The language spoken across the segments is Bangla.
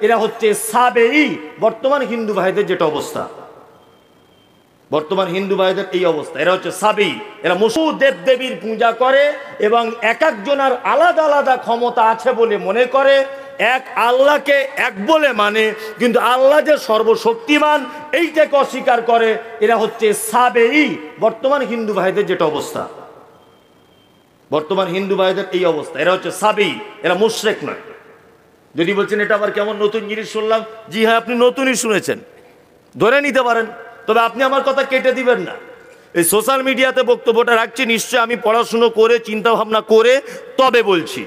এরা হচ্ছে সাবেঈ। বর্তমান হিন্দু ভাইদের যেটা অবস্থা, বর্তমান হিন্দু ভাইদের এই অবস্থা, এরা হচ্ছে সাবেঈ। এরা মুসলিম দেব দেবীর পূজা করে এবং এক একজনের আলাদা আলাদা ক্ষমতা আছে বলে মনে করে, এক আল্লাহকে এক বলে মানে, কিন্তু আল্লাহ যে সর্বশক্তিমান এইটাকে অস্বীকার করে। এরা হচ্ছে সাবেঈ। বর্তমান হিন্দু ভাইদের যেটা অবস্থা, বর্তমান হিন্দু ভাইদের এই অবস্থা, এরা হচ্ছে সাবেঈ। এরা মুশরিক নয়। যদি বলছেন এটা আবার কেমন নতুন জিনিস শুনলাম, জি হ্যাঁ, আপনি নতুনই শুনেছেন, ধরে নিতে পারেন, তবে আপনি আমার কথা কেটে দিবেন না। এই সোশ্যাল মিডিয়াতে বক্তব্যটা রাখছি, নিশ্চয় আমি পড়াশুনো করে চিন্তা ভাবনা করে তবে বলছি,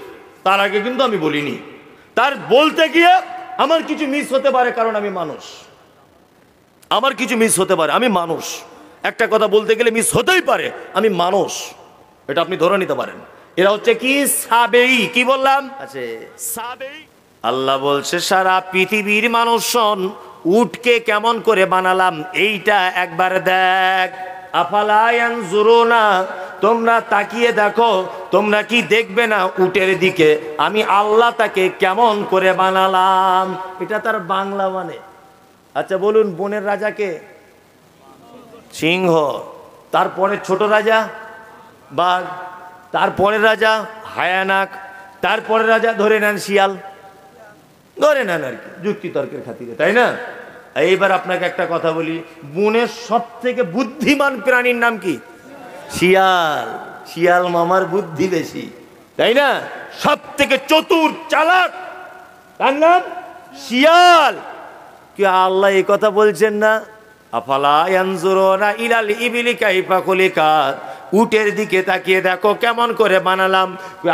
তার আগে কিন্তু আমি বলিনি। তার বলতে গিয়ে আমার কিছু মিস হতে পারে, কারণ আমি মানুষ, আমার কিছু মিস হতে পারে, আমি মানুষ। একটা কথা বলতে গেলে মিস হতেই পারে, আমি মানুষ, এটা আপনি ধরে নিতে পারেন। এরা হচ্ছে কি সাবেঈ। কি বললাম? আচ্ছা, সাবেঈ। আল্লাহ বলছে সারা পৃথিবীর মানুষ শোন, উটকে কেমন করে বানালাম এইটা একবার দেখ। আফালা ইয়ানজুরুনা, তোমরা তাকিয়ে দেখো, তোমরা কি দেখবে না উটের দিকে আমি আল্লাহ তাকে কেমন করে বানালাম। এটা তার বাংলা মানে। আচ্ছা বলুন, বনের রাজাকে সিংহ, তারপরে ছোট রাজা বাঘ, তারপরের রাজা হায়ানাক, তারপরে রাজা ধরে নেন শিয়াল, ধরে নেন আর কি, যুক্তি তর্কের খাতিরে, তাই না? এইবার আপনাকে একটা কথা বলি, বনের সব থেকে বুদ্ধিমান প্রাণীর নাম কি? শিয়াল। শিয়াল মামার বুদ্ধি বেশি, তাই না? সব থেকে চতুর চালাক তার নাম শিয়াল। কি আল্লাহ এই কথা বলছেন না? আফালা ইয়ানজুরুনা ইলাল ইবিলি কাইফা খুলিকাত, উটের দিকে তাকিয়ে দেখো কেমন করে বানালাম।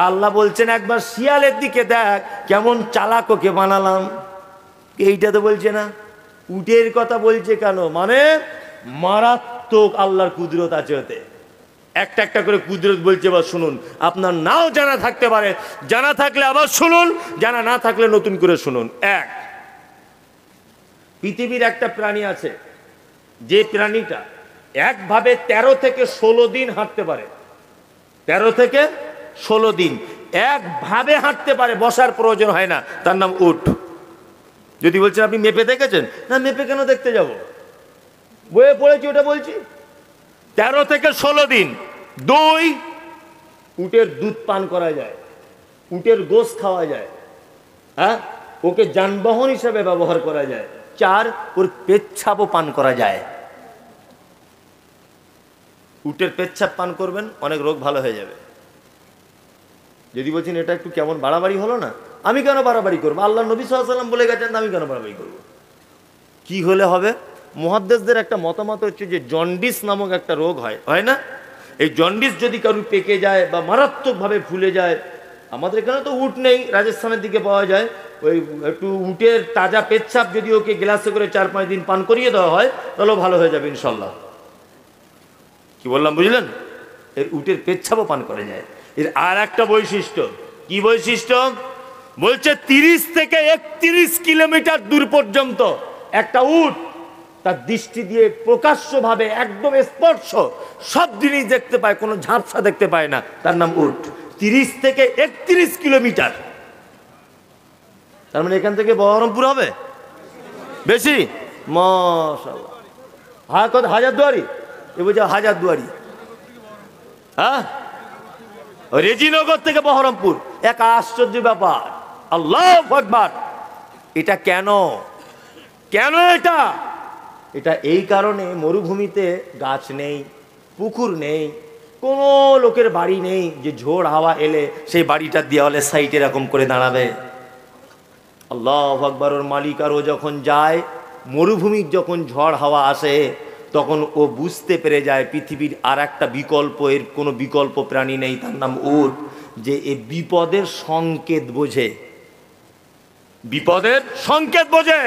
আল্লাহ বলছেন একবার শিয়ালের দিকে দেখ কেমন চালাক ওকে বানালাম। এইটা তো বলছে না, উটের কথা বলছে কেন? মানে মারাত্মক আল্লাহর কুদরত আছে ওতে। একটা একটা করে কুদরত বলছে, বা শুনুন, আপনার নাও জানা থাকতে পারে, জানা থাকলে আবার শুনুন, জানা না থাকলে নতুন করে শুনুন। এক, পৃথিবীর একটা প্রাণী আছে, যে প্রাণীটা একভাবে 13 থেকে 16 দিন হাঁটতে পারে। 13 থেকে 16 দিন একভাবে হাঁটতে পারে, বসার প্রয়োজন হয় না, তার নাম উট। যদি বলছেন আপনি মেপে দেখেছেন, না মেপে কেন দেখতে যাব, বইয়ে পড়েছি, ওটা বলছি। 13 থেকে 16 দিন। 2, উটের দুধ পান করা যায়, উটের গোশ খাওয়া যায়, হ্যাঁ, ওকে যানবাহন হিসেবে ব্যবহার করা যায়। 4, ওর পেচ্ছাপও পান করা যায়। উটের পেচ্ছাপ পান করবেন, অনেক রোগ ভালো হয়ে যাবে। যদি বলছেন এটা একটু কেমন বাড়াবাড়ি হলো না, আমি কেন বাড়াবাড়ি করবো? আল্লাহ নবী সাল্লাল্লাহু আলাইহি ওয়াসাল্লাম বলে গেছেন, আমি কেন বাড়াবাড়ি করবো? কি হলে হবে? মুহাদ্দিসদের একটা মতামত হচ্ছে যে জন্ডিস নামক একটা রোগ হয়, হয় না? এই জন্ডিস যদি কারু পেকে যায় বা মারাত্মকভাবে ফুলে যায়, আমাদের এখানে তো উট নেই, রাজস্থানের দিকে পাওয়া যায়, ওই একটু উটের তাজা পেচ্ছাপ যদি ওকে গ্লাসে করে 4-5 দিন পান করিয়ে দেওয়া হয়, তাহলেও ভালো হয়ে যাবে ইনশাল্লাহ। কি বললাম বুঝলেন? এর উটের পেচ্ছাপও পান করা যায়। এর আর একটা বৈশিষ্ট্য, কি বৈশিষ্ট্য? বলছে 30 থেকে 31 কিলোমিটার দূর পর্যন্ত একটা উট তার দৃষ্টি দিয়ে প্রকাশ্যভাবে একদম স্পর্শ সব জিনিস দেখতে পায়, কোনো ঝাপসা দেখতে পায় না, তার নাম উট। 30 থেকে 31 কিলোমিটার, তার মানে এখান থেকে বহরমপুর হবে বেশি। মাশাআল্লাহ, হ্যাঁ, কত হাজারদুয়ারি, এ বলছে হাজারদুয়ারি, হ্যাঁ, রেজিনগর থেকে বহরমপুর, এক আশ্চর্য ব্যাপার। আল্লাহু আকবার। এটা কেন? কেন এটা? এটা এই কারণে মরুভূমিতে গাছ নেই, পুকুর নেই, কোনো লোকের বাড়ি নেই যে ঝড় হাওয়া এলে সেই বাড়িটার দেওয়ালের সাইডে এরকম করে দাঁড়াবে। আল্লাহু আকবার। ওর মালিক আর ও যখন যায়, মরুভূমির যখন ঝড় হাওয়া আসে, তখন ও বুঝতে পেরে যায় পৃথিবীর আর একটা বিকল্প, এর কোনো বিকল্প প্রাণী নেই, তার নাম উট। যে এ বিপদের সংকেত বোঝে, বিপদের সংকেত বোঝে।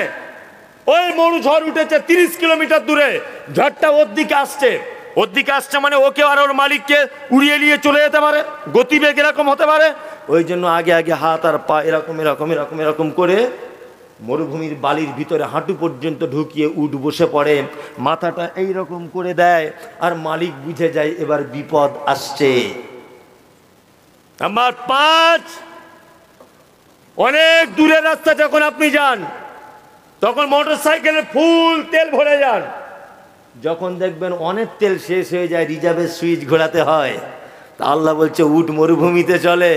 ওই মরু ঝড় উঠেছে 30 কিলোমিটার দূরে, ঝড়টা ওর দিকে আসছে, ওর দিকে আসছে মানে ওকে আর ওর মালিককে উড়িয়ে নিয়ে চলে যেতে পারে, গতিবেগ এরকম হতে পারে। ওই জন্য আগে আগে হাত আর পা এরকম এরকম এরকম এরকম করে মরুভূমির বালির ভিতরে হাঁটু পর্যন্ত ঢুকিয়ে উট বসে পড়ে, মাথাটা এইরকম করে দেয়, আর মালিক বুঝে যায় এবার বিপদ আসছে। নাম্বার 5, অনেক দূরের রাস্তা যখন আপনি যান, তখন মোটর সাইকেলে ফুল তেল ভরে যান। যখন দেখবেন অনেক তেল শেষ হয়ে যায়, রিজার্ভের সুইচ ঘোরাতে হয়। তা আল্লাহ বলছে উট মরুভূমিতে চলে,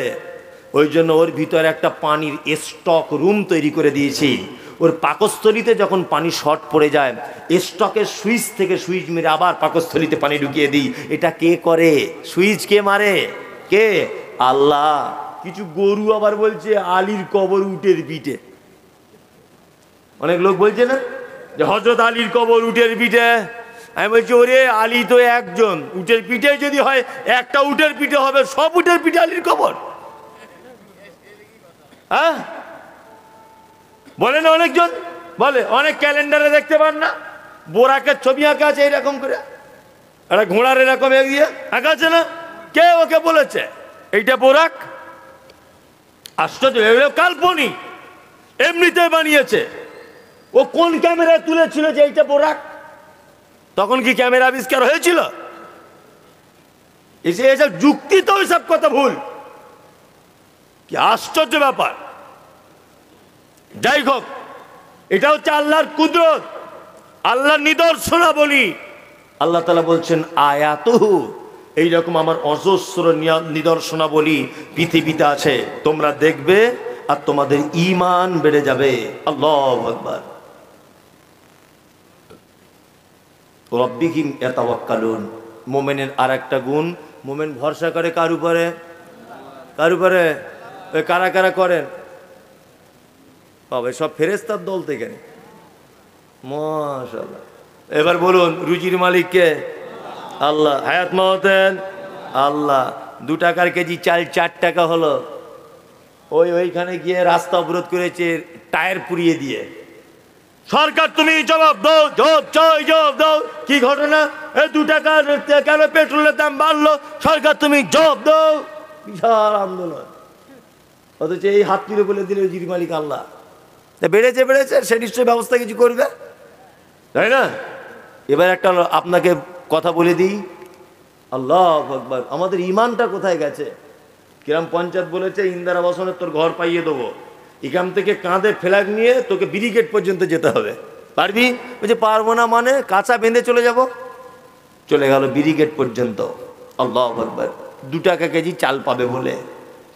ওই জন্য ওর ভিতরে একটা পানির স্টক রুম তৈরি করে দিয়েছি। ওর পাকস্থলিতে যখন পানি শর্ট পড়ে যায়, স্টকের সুইচ থেকে সুইচ মেরে আবার পাকস্থলিতে পানি ঢুকিয়ে দিই। এটা কে করে? সুইচ কে মারে? কে? আল্লাহ। কিছু গরু আবার বলছে আলীর কবর উটের পিঠে। অনেক লোক বলছে না যে হযরত আলীর কবর উটের পিঠে। আমি বলছি ওরে আলী তো একজন, উটের পিঠে যদি হয় একটা উটের পিঠে হবে, সব উটের পিঠে আলীর কবর? হ্যাঁ বলে না, অনেকজন বলে। অনেক ক্যালেন্ডারে দেখতে পান না বোরাকের ছবি আঁকা আছে এইরকম করে, একটা ঘোড়ার এরকম এগিয়ে আঁকা আছে না? কে ওকে বলেছে এইটা বোরাক? আশ্চর্য, এগুলো কাল্পনিক, এমনিতে বানিয়েছে। ও কোন ক্যামেরায় তুলেছিল যে এইটা বোরাক? তখন কি ক্যামেরা আবিষ্কার হয়েছিল? এসব যুক্তি তো ওইসব কথা ভুল। কি আশ্চর্য ব্যাপার। যাই হোক, এটা হচ্ছে আল্লাহর কুদরত, আল্লাহর নিদর্শনাবলী। আল্লাহ তাআলা বলছেন আয়াতুহু, এইরকম আমার অজস্র নিদর্শনাবলী পৃথিবীতে আছে, তোমরা দেখবে আর তোমাদের ঈমান বেড়ে যাবে। আল্লাহু আকবার। রব্বিহিম ইয়াতাওয়াক্কালুন, মুমিনের আরেকটা গুণ, মুমিন ভরসা করে কার উপরে? কার উপরে? ওই কারা কারা করেন বাবা? সব ফেরেশতার দল থেকে। মাশাআল্লাহ। এবার বলুন রুজির মালিক কে? আল্লাহ। হায়াত মওতেন আল্লাহ। 2 টাকার কেজি চাল 4 টাকা হলো, ওইখানে গিয়ে রাস্তা অবরোধ করেছে টায়ার পুড়িয়ে দিয়ে। সরকার তুমি জবাব দাও, জবাব দাও। কি ঘটনা? এই 2 টাকা কেন পেট্রোলের দাম বাড়লো? সরকার তুমি জবাব দাও। বিশাল আন্দোলন। অথচ এই হাত তুলে বলে দিলে রুজির মালিক আল্লাহ। বেড়েছে বেড়েছে, সে নিশ্চয়ই ব্যবস্থা কিছু করবে, তাই না? এবার একটা আপনাকে কথা বলে দিই, আল্লাহু আকবার, আমাদের ইমানটা কোথায় গেছে? গ্রাম পঞ্চায়েত বলেছে ইন্দিরা আবাসনে তোর ঘর পাইয়ে দেবো, এখান থেকে কাঁধে ফ্ল্যাগ নিয়ে তোকে ব্রিগেড পর্যন্ত যেতে হবে। পারবি? বলছে পারবো না। মানে কাঁচা বেঁধে চলে যাব। চলে গেল ব্রিগেড পর্যন্ত। আল্লাহু আকবার। 2 টাকা কেজি চাল পাবে বলে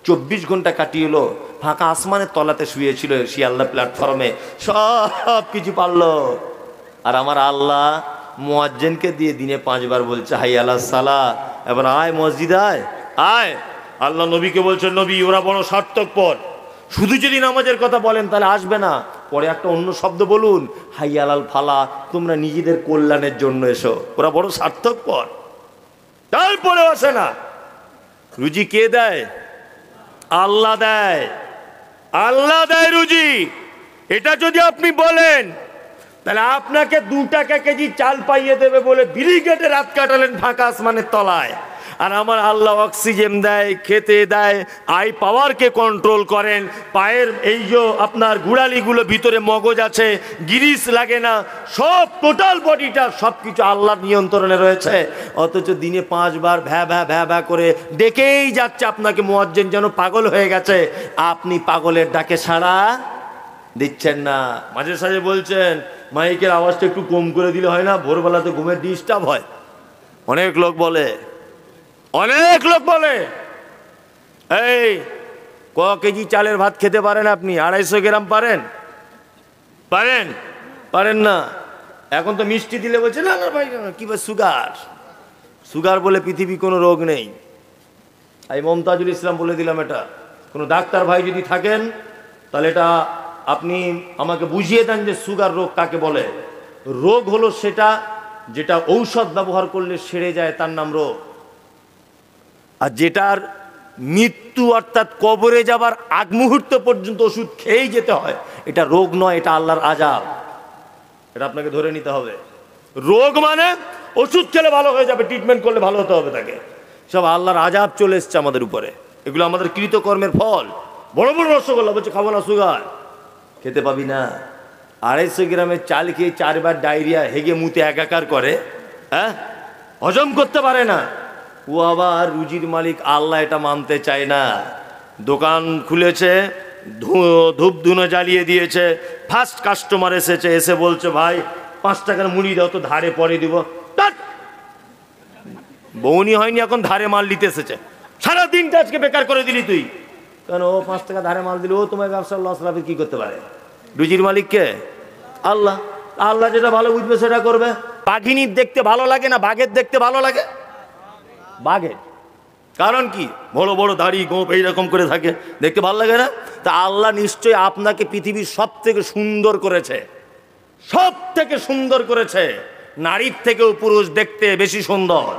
24 ঘন্টা কাটিয়ে এলো, ফাঁকা আসমানের তলাতে শুয়েছিল শিয়ালদা প্ল্যাটফর্মে, সব কিছু পারলো। আর আমার আল্লাহ মুয়াজ্জিনকে দিয়ে দিনে 5 বার বলছে হাইয়া আলাস সালাহ, এবার আয় মসজিদ আয় আয়। আল্লাহ নবীকে বলছেন নবী ওরা বড় স্বার্থপর, শুধু যদি নামাজের কথা বলেন তাহলে আসবে না, পরে একটা অন্য শব্দ বলুন হাইয়া আলাল ফালা, তোমরা নিজেদের কল্যাণের জন্য এসো। ওরা বড় স্বার্থপর, তারপরে আসে না। রুজি কে দেয়? আল্লাহ দেয়। আল্লাহ দেয় রুজি। এটা যদি আপনি বলেন তাহলে আপনাকে 2 টাকা কেজি চাল পাইয়ে দেবে বলে ব্রিগেডে রাত কাটালেন ফাঁকা আসমানের তলায়। আর আমার আল্লাহ অক্সিজেন দেয়, খেতে দেয়, আই পাওয়ারকে কন্ট্রোল করেন। পায়ের এই যে আপনার গুড়ালিগুলো ভিতরে মগজ আছে, গিরিশ লাগে না, সব টোটাল বডিটা সব কিছু আল্লাহর নিয়ন্ত্রণে রয়েছে। অথচ দিনে 5 বার ভ্যা ভ্যা ভ্যা ভ্যা করে ডেকেই যাচ্ছে আপনাকে মুয়াজ্জিন যেন পাগল হয়ে গেছে। আপনি পাগলের ডাকে সাড়া দিচ্ছেন না। মাঝে সাঝে বলছেন মাইকের আওয়াজটা একটু কম করে দিলে হয় না, ভোরবেলাতে ঘুমের ডিস্টার্ব হয়। অনেক লোক বলে, অনেক লোক বলে এই ক কেজি চালের ভাত খেতে পারেন আপনি? 250 গ্রাম পারেন? পারেন? পারেন না। এখন তো মিষ্টি দিলে বলছে না না ভাই কি বলে সুগার, সুগার বলে পৃথিবী কোনো রোগ নেই। এই মমতাজুল ইসলাম বলে দিলাম, এটা কোনো ডাক্তার ভাই যদি থাকেন তাহলে এটা আপনি আমাকে বুঝিয়ে দেন যে সুগার রোগ কাকে বলে। রোগ হলো সেটা যেটা ঔষধ ব্যবহার করলে সেরে যায়, তার নাম রোগ। আর যেটার মৃত্যু অর্থাৎ কবরে যাবার আগ মুহূর্ত পর্যন্ত ওষুধ খেয়েই যেতে হয়, এটা রোগ নয়, এটা আল্লাহর আযাব। এটা আপনাকে ধরে নিতে হবে। রোগ মানে ওষুধ খেলে ভালো হয়ে যাবে, ট্রিটমেন্ট করলে ভালো হতে হবে তাকে, সব আল্লাহর আযাব চলে এসছে আমাদের উপরে। এগুলো আমাদের কৃতকর্মের ফল। বড় বড় রসগোল্লা বলছে খাবো না, সুগার খেতে পাবি না। 250 গ্রামের চাল খেয়ে 4 বার ডায়রিয়া হেগে মুতে একাকার করে, হ্যাঁ, হজম করতে পারে না। ও আবার রুজির মালিক আল্লাহ এটা মানতে চায় না। দোকান খুলেছে, ধূপ ধুনো জ্বালিয়ে দিয়েছে, ফার্স্ট কাস্টমার এসেছে, এসে বলছে ভাই 5 টাকার মুড়ি দাও তো, ধারে পরে দিব। বউনি হয়নি এখন ধারে মাল নিতে এসেছে, সারাদিনটা আজকে বেকার করে দিলি তুই। কেন? ও 5 টাকা ধারে মাল দিল, ও তোমার ব্যবসার লস লাভে কি করতে পারে? রুজির মালিক কে? আল্লাহ। আল্লাহ যেটা ভালো বুঝবে সেটা করবে। বাঘিনীর দেখতে ভালো লাগে না বাঘের দেখতে ভালো লাগে? বাঘের কারণ কি? বড় বড় দাড়ি গোঁপ এইরকম করে থাকে, দেখতে ভালো লাগে না? তা আল্লাহ নিশ্চয়ই আপনাকে পৃথিবীর সব থেকে সুন্দর করেছে, সব থেকে সুন্দর করেছে। নারীর থেকেও পুরুষ দেখতে বেশি সুন্দর,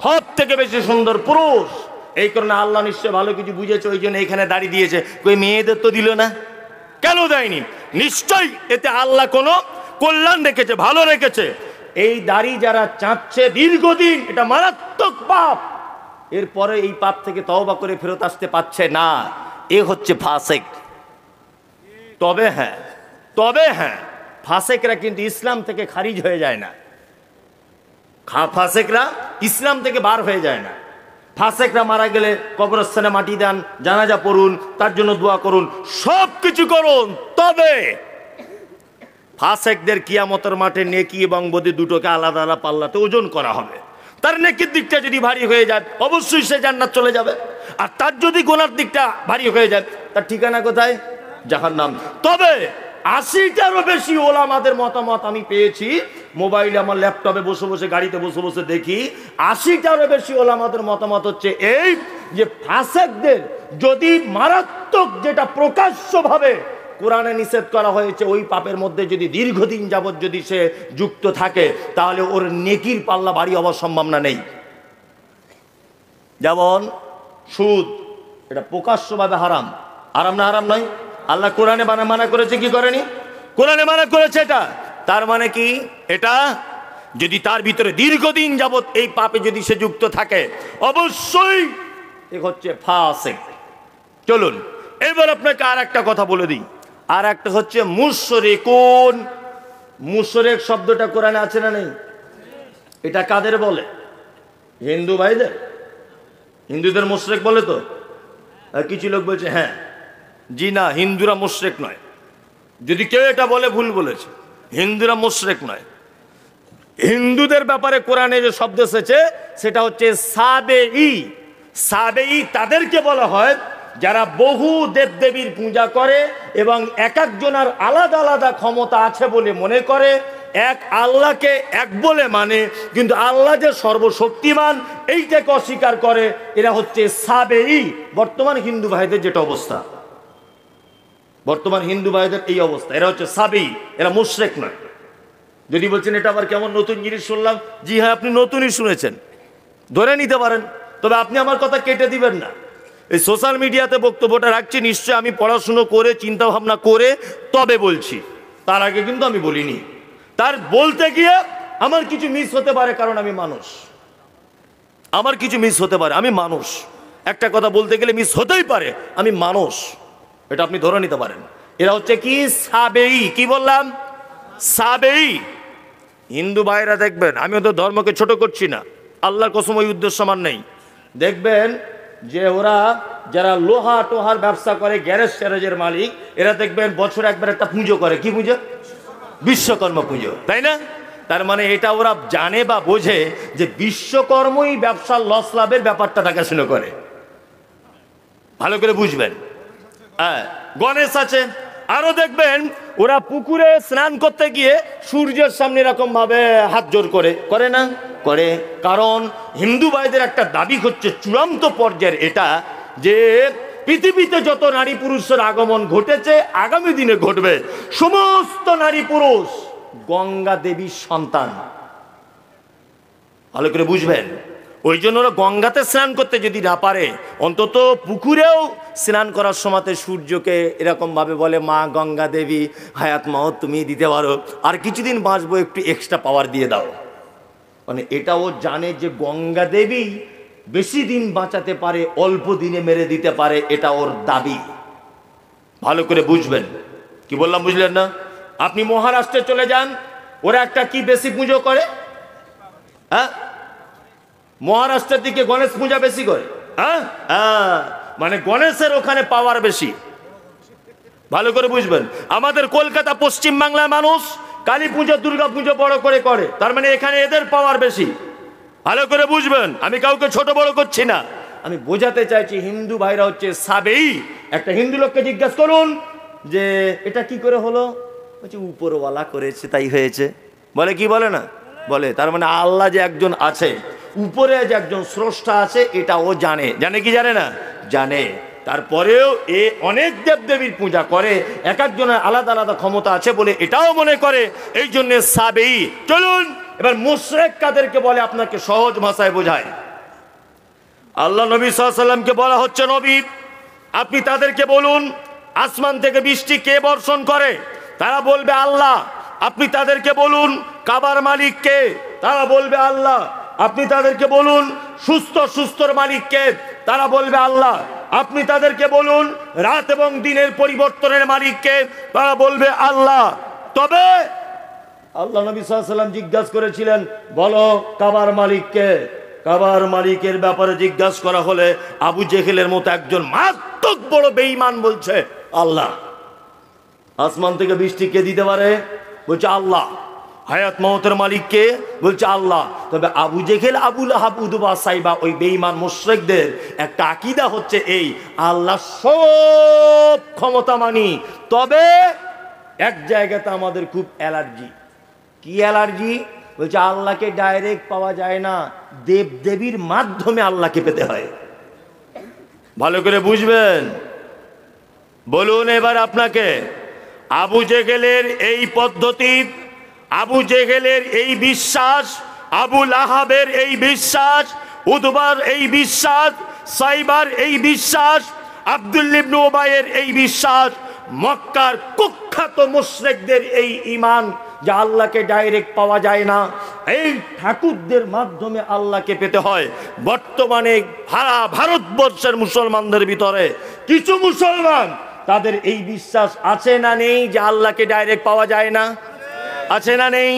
সব থেকে বেশি সুন্দর পুরুষ। এই কারণে আল্লাহ নিশ্চয় ভালো কিছু বুঝেছে, ওই জন্য এখানে দাড়ি দিয়েছে। কই মেয়েদের তো দিল না, কেন দেয়নি? নিশ্চয়ই এতে আল্লাহ কোনো কল্যাণ রেখেছে, ভালো রেখেছে। এই দাড়ি যারা চাচ্ছে দীর্ঘদিন, এটা মারাত্মক পাপ। এরপরে এই পাপ থেকে তওবা করে ফেরত আসতে পারছে না, এ হচ্ছে ফাসেক। তবে হ্যাঁ ফাসেকরা কিন্তু ইসলাম থেকে খারিজ হয়ে যায় না। ফাসেকরা ইসলাম থেকে বার হয়ে যায় না। ফাসেকরা মারা গেলে কবরস্থানে মাটি দেন, জানাজা পড়ুন, তার জন্য দোয়া করুন, সব কিছু করুন। তবে ফাসেকদের কিয়ামতের মাঠে নেকি এবং বদি দুটোকে আলাদা আলাদা পাল্লাতে ওজন করা হবে। তার নেকির দিকটা যদি ভারী হয়ে যায় অবশ্যই সে জান্নাত চলে যাবে, আর তার যদি গুনার দিকটা ভারী হয়ে যায় তার ঠিকানা কোথায়? জাহান্নাম। তবে 80টারও বেশি ওলামাদের মতামত আমি পেয়েছি, মোবাইলে আমার ল্যাপটপে বসে বসে গাড়িতে বসে বসে দেখি। 80টারও বেশি ওলামাদের মতামত হচ্ছে এই যে ফাসেকদের যদি মারাত্মক, যেটা প্রকাশ্যভাবে কোরআনে নিষেধ করা হয়েছে, ওই পাপের মধ্যে যদি দীর্ঘদিন যাবৎ যদি সে যুক্ত থাকে তাহলে ওর নেকির পাল্লা ভারী হওয়ার সম্ভাবনা নেই। যেমন সুদ, এটা প্রকাশ্যভাবে হারাম। হারাম না হারাম নয়? আল্লাহ কোরআনে মানা করেছে কি করেনি? কোরআনে মানা করেছে। এটা তার মানে কি? এটা যদি তার ভিতরে দীর্ঘদিন যাবৎ এই পাপে যদি সে যুক্ত থাকে অবশ্যই এ হচ্ছে ফাসিক। চলুন এবার আপনাকে আর একটা কথা বলে দিই, আর একটা হচ্ছে মুশরিকুন। মুশরিক শব্দটা কোরআনে আছে না নেই? এটা কাদের বলে? হিন্দু ভাইদের। হিন্দুদের মুশরিক বলে তো? কিছু লোক বলছে হ্যাঁ, জি না, হিন্দুরা মুশরিক নয়। যদি কেউ এটা বলে ভুল বলেছে, হিন্দুরা মুশরিক নয়। হিন্দুদের ব্যাপারে কোরআনে যে শব্দ এসেছে সেটা হচ্ছে সাবেঈ। সাবেঈ তাদেরকে বলা হয় যারা বহু দেবদেবীর পূজা করে এবং এক একজনের আলাদা আলাদা ক্ষমতা আছে বলে মনে করে, এক আল্লাহকে এক বলে মানে, কিন্তু আল্লাহ যে সর্বশক্তিমান এইটাকে অস্বীকার করে। এরা হচ্ছে সাবেঈ। বর্তমান হিন্দু ভাইদের যেটা অবস্থা, বর্তমান হিন্দু ভাইদের এই অবস্থা, এরা হচ্ছে সাবেঈ, এরা মুশরিক নয়। যদি বলছেন এটা আবার কেমন নতুন জিনিস শুনলাম, জি হ্যাঁ আপনি নতুনই শুনেছেন, ধরে নিতে পারেন। তবে আপনি আমার কথা কেটে দিবেন না। এই সোশ্যাল মিডিয়াতে বক্তব্যটা রাখছি, নিশ্চয় আমি পড়াশুনো করে চিন্তা ভাবনা করে তবে বলছি, তার আগে কিন্তু আমি বলিনি। তার বলতে গিয়ে আমার কিছু মিস হতে পারে, কারণ আমি মানুষ, আমার কিছু মিস হতে পারে, আমি মানুষ। একটা কথা বলতে গেলে মিস হতেই পারে, আমি মানুষ, এটা আপনি ধরে নিতে পারেন। এরা হচ্ছে কি? সাবেঈ। কি বললাম? সাবেঈ। হিন্দু ভাইরা দেখবেন, আমি ওদের ধর্মকে ছোট করছি না, আল্লাহর কসম ওই উদ্দেশ্য আমার নেই। দেখবেন যে ওরা যারা লোহা টোহার ব্যবসা করে, গ্যারেজ ট্যারেজের মালিক, এরা দেখবেন বছরে একবার একটা পুজো করে। কি পুজো? বিশ্বকর্মা পুজো, তাই না? তার মানে এটা ওরা জানে বা বোঝে যে বিশ্বকর্মই ব্যবসার লস লাভের ব্যাপারটা দেখাশোনা করে। ভালো করে বুঝবেন। হ্যাঁ, গণেশ আছে। আরো দেখবেন ওরা পুকুরে স্নান করতে গিয়ে সূর্যের সামনে এরকম ভাবে হাত জোর করে, করে না? করে। কারণ হিন্দু ভাইদের একটা দাবি হচ্ছে চূড়ান্ত পর্যায়ের এটা, যে পৃথিবীতে যত নারী পুরুষের আগমন ঘটেছে, আগামী দিনে ঘটবে, সমস্ত নারী পুরুষ গঙ্গা দেবীর সন্তান। ভালো করে বুঝবেন। ওই জন্য ওরা গঙ্গাতে স্নান করতে যদি না পারে, অন্তত পুকুরেও স্নান করার সময় সূর্যকে এরকম ভাবে বলে, মা গঙ্গা দেবী, হায়াত মাও তুমি দিতে পারো, আর কিছুদিন বাঁচবো, একটু এক্সট্রা পাওয়ার দিয়ে দাও। মানে এটা ও জানে যে গঙ্গা দেবী বেশি দিন বাঁচাতে পারে, অল্প দিনে মেরে দিতে পারে, এটা ওর দাবি। ভালো করে বুঝবেন। কি বললাম বুঝলেন না? আপনি মহারাষ্ট্রে চলে যান, ওরা একটা কি বেশি পুজো করে? হ্যাঁ, মহারাষ্ট্রের দিকে গণেশ পূজা বেশি করে। হ্যাঁ, মানে গণেশের ওখানে পাওয়ার বেশি। ভালো করে বুঝবেন। আমাদের কলকাতা পশ্চিম বাংলার মানুষ কালী পুজো দুর্গা পুজো বড় করে করে, তার মানে এখানে এদের পাওয়ার বেশি। ভালো করে বুঝবেন, আমি কাউকে ছোট বড় করছি না, আমি বোঝাতে চাইছি হিন্দু ভাইরা হচ্ছে সাবেই। একটা হিন্দু লোককে জিজ্ঞাসা করুন যে এটা কি করে হলো, বলছে উপরওয়ালা করেছে তাই হয়েছে। বলে কি বলে না, বলে। তার মানে আল্লাহ যে একজন আছে, উপরে যে একজন স্রষ্টা আছে, এটা ও জানে। জানে কি জানে না? জানে। তারপরেও এ অনেক দেবদেবীর পূজা করে, এক একজনের আলাদা আলাদা ক্ষমতা আছে বলে এটাও মনে করে, এই জন্য সাবেই। চলুন এবার মুশরিক কাদেরকে বলে আপনাকে সহজ ভাষায় বোঝায়। আল্লাহ নবী সাল্লাল্লাহু আলাইহি ওয়াসাল্লামকে বলা হচ্ছে, নবী আপনি তাদেরকে বলুন আসমান থেকে বৃষ্টি কে বর্ষণ করে, তারা বলবে আল্লাহ। আপনি তাদেরকে বলুন কাবার মালিক কে, তারা বলবে আল্লাহ। আপনি তাদেরকে বলুন সুস্থর মালিক কে, তারা বলবে আল্লাহ। আপনি তাদেরকে বলুন রাত এবং দিনের পরিবর্তনের মালিক কে, তারা বলবে আল্লাহ। তবে আল্লাহ নবী সাল্লাল্লাহু আলাইহি ওয়াসাল্লাম জিজ্ঞাসা করেছিলেন, বলো কাবার মালিক কে? কাবার মালিকের ব্যাপারে জিজ্ঞাসা করা হলে আবু জেহেলের মতো একজন মারাত্মক বড় বেঈমান বলছে আল্লাহ। আসমান থেকে বৃষ্টি কে দিতে পারে? বলছে আল্লাহ। হায়াত মওতের মালিক কে? বলছে আল্লাহ। তবে আবু জেহেল, আবু লাহাব, উতবা, সাইবা, ওই বেঈমান মুশরিকদের একটা আকীদা হচ্ছে এই, আল্লাহ সব ক্ষমতা মানি, তবে এক জায়গাতে আমাদের খুব অ্যালার্জি। কি অ্যালার্জি? বলছে আল্লাহকে ডাইরেক্ট পাওয়া যায় না, দেব দেবীর মাধ্যমে আল্লাহকে পেতে হয়। ভালো করে বুঝবেন। বলুন এবার আপনাকে, আবু জেহেলের এই পদ্ধতি, আবু জেহেলের এই বিশ্বাস, আবু লাহাবের এই বিশ্বাস, উতবার এই বিশ্বাস, সাইবার এই বিশ্বাস, আব্দুল্লাহ ইবনে উবাইয়ের এই বিশ্বাস, মক্কার কুখ্যাত মুশরিকদের এই ঈমান যে আল্লাহকে ডাইরেক্ট পাওয়া যায় না, এই ঠাকুরদের মাধ্যমে আল্লাহকে পেতে হয়। বর্তমানে সারা ভারতবর্ষের মুসলমানদের ভিতরে কিছু মুসলমান, তাদের এই বিশ্বাস আছে না নেই যে আল্লাহকে ডাইরেক্ট পাওয়া যায় না? আছে না নেই?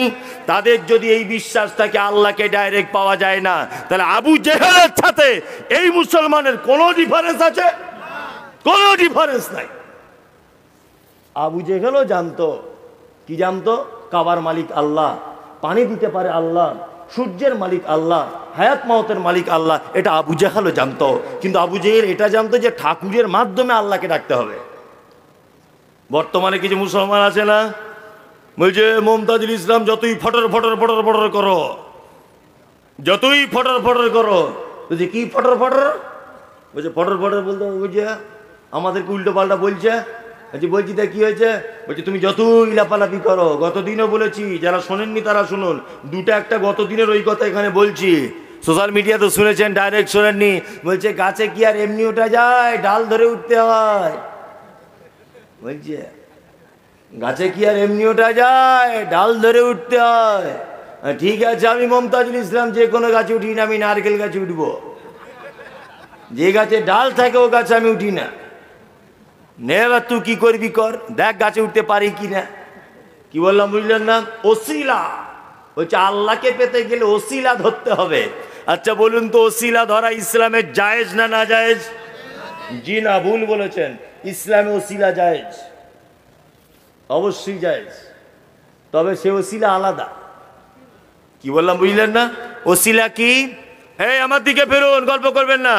তাদের যদি এই বিশ্বাস থাকে আল্লাহকে ডাইরেক্ট পাওয়া যায় না, তাহলে আবু জেহেলের সাথে এই মুসলমানের কোনো ডিফারেন্স আছে? কোনো ডিফারেন্স নাই। আবু জেহেলও জানতো, কি জানতো? কাবার মালিক আল্লাহ, পানি দিতে পারে আল্লাহ, সূর্যের মালিক আল্লাহ, হায়াত মওতের মালিক আল্লাহ, এটা আবু জেহেলও জানতো। কিন্তু আবু জেহেল এটা জানতো যে ঠাকুরের মাধ্যমে আল্লাহকে ডাকতে হবে। বর্তমানে কিছু মুসলমান আছে না, বলছে মুমতাজুল ইসলাম যতই ফটর ফটর ফটর ফটর করো, যতই ফটর ফটর করো। বলছে কি ফটর ফটর? বলছে ফটর ফটর বলতে বুঝছে আমাদেরকে উল্টো পাল্টা বলছে। বলছি তা কি হয়েছে? বলছে তুমি যতই লাফালাফি করো, গতদিনও বলেছি, যারা শোনেননি তারা শুনুন, দুটো একটা গতদিনের ওই কথা এখানে বলছি, সোশ্যাল মিডিয়া তো শুনেছেন, ডাইরেক্ট শোনেননি। বলছে গাছে কি আর এমনি ওঠা যায়, ডাল ধরে উঠতে হয়। বলছে গাছে কি আর এমনি ওঠা যায়, ডাল ধরে উঠতে হয়। ঠিক আছে, আমি মুমতাজুল ইসলাম যে কোনো গাছে উঠি না, আমি নারকেল গাছে উঠবো। যে গাছে ডাল থাকে ও গাছে আমি উঠি না। নে এবার তুই কি করবি কর, দেখ গাছে উঠতে পারি কি না। কি বললাম বুঝলেন না? ওসিলা। বলছে আল্লাহকে পেতে গেলে ওসিলা ধরতে হবে। আচ্ছা বলুন তো, ওসিলা ধরা ইসলামের জায়েজ না না জায়েজ? জি না, ভুল বলেছেন, ইসলামে ওসিলা জায়েজ, অবশ্যই জায়েজ, তবে সে ওসিলা আলাদা। কি বললাম বুঝলেন না? ওসিলা কি? এই আমার দিকে ফেরুন, গল্প করবেন না,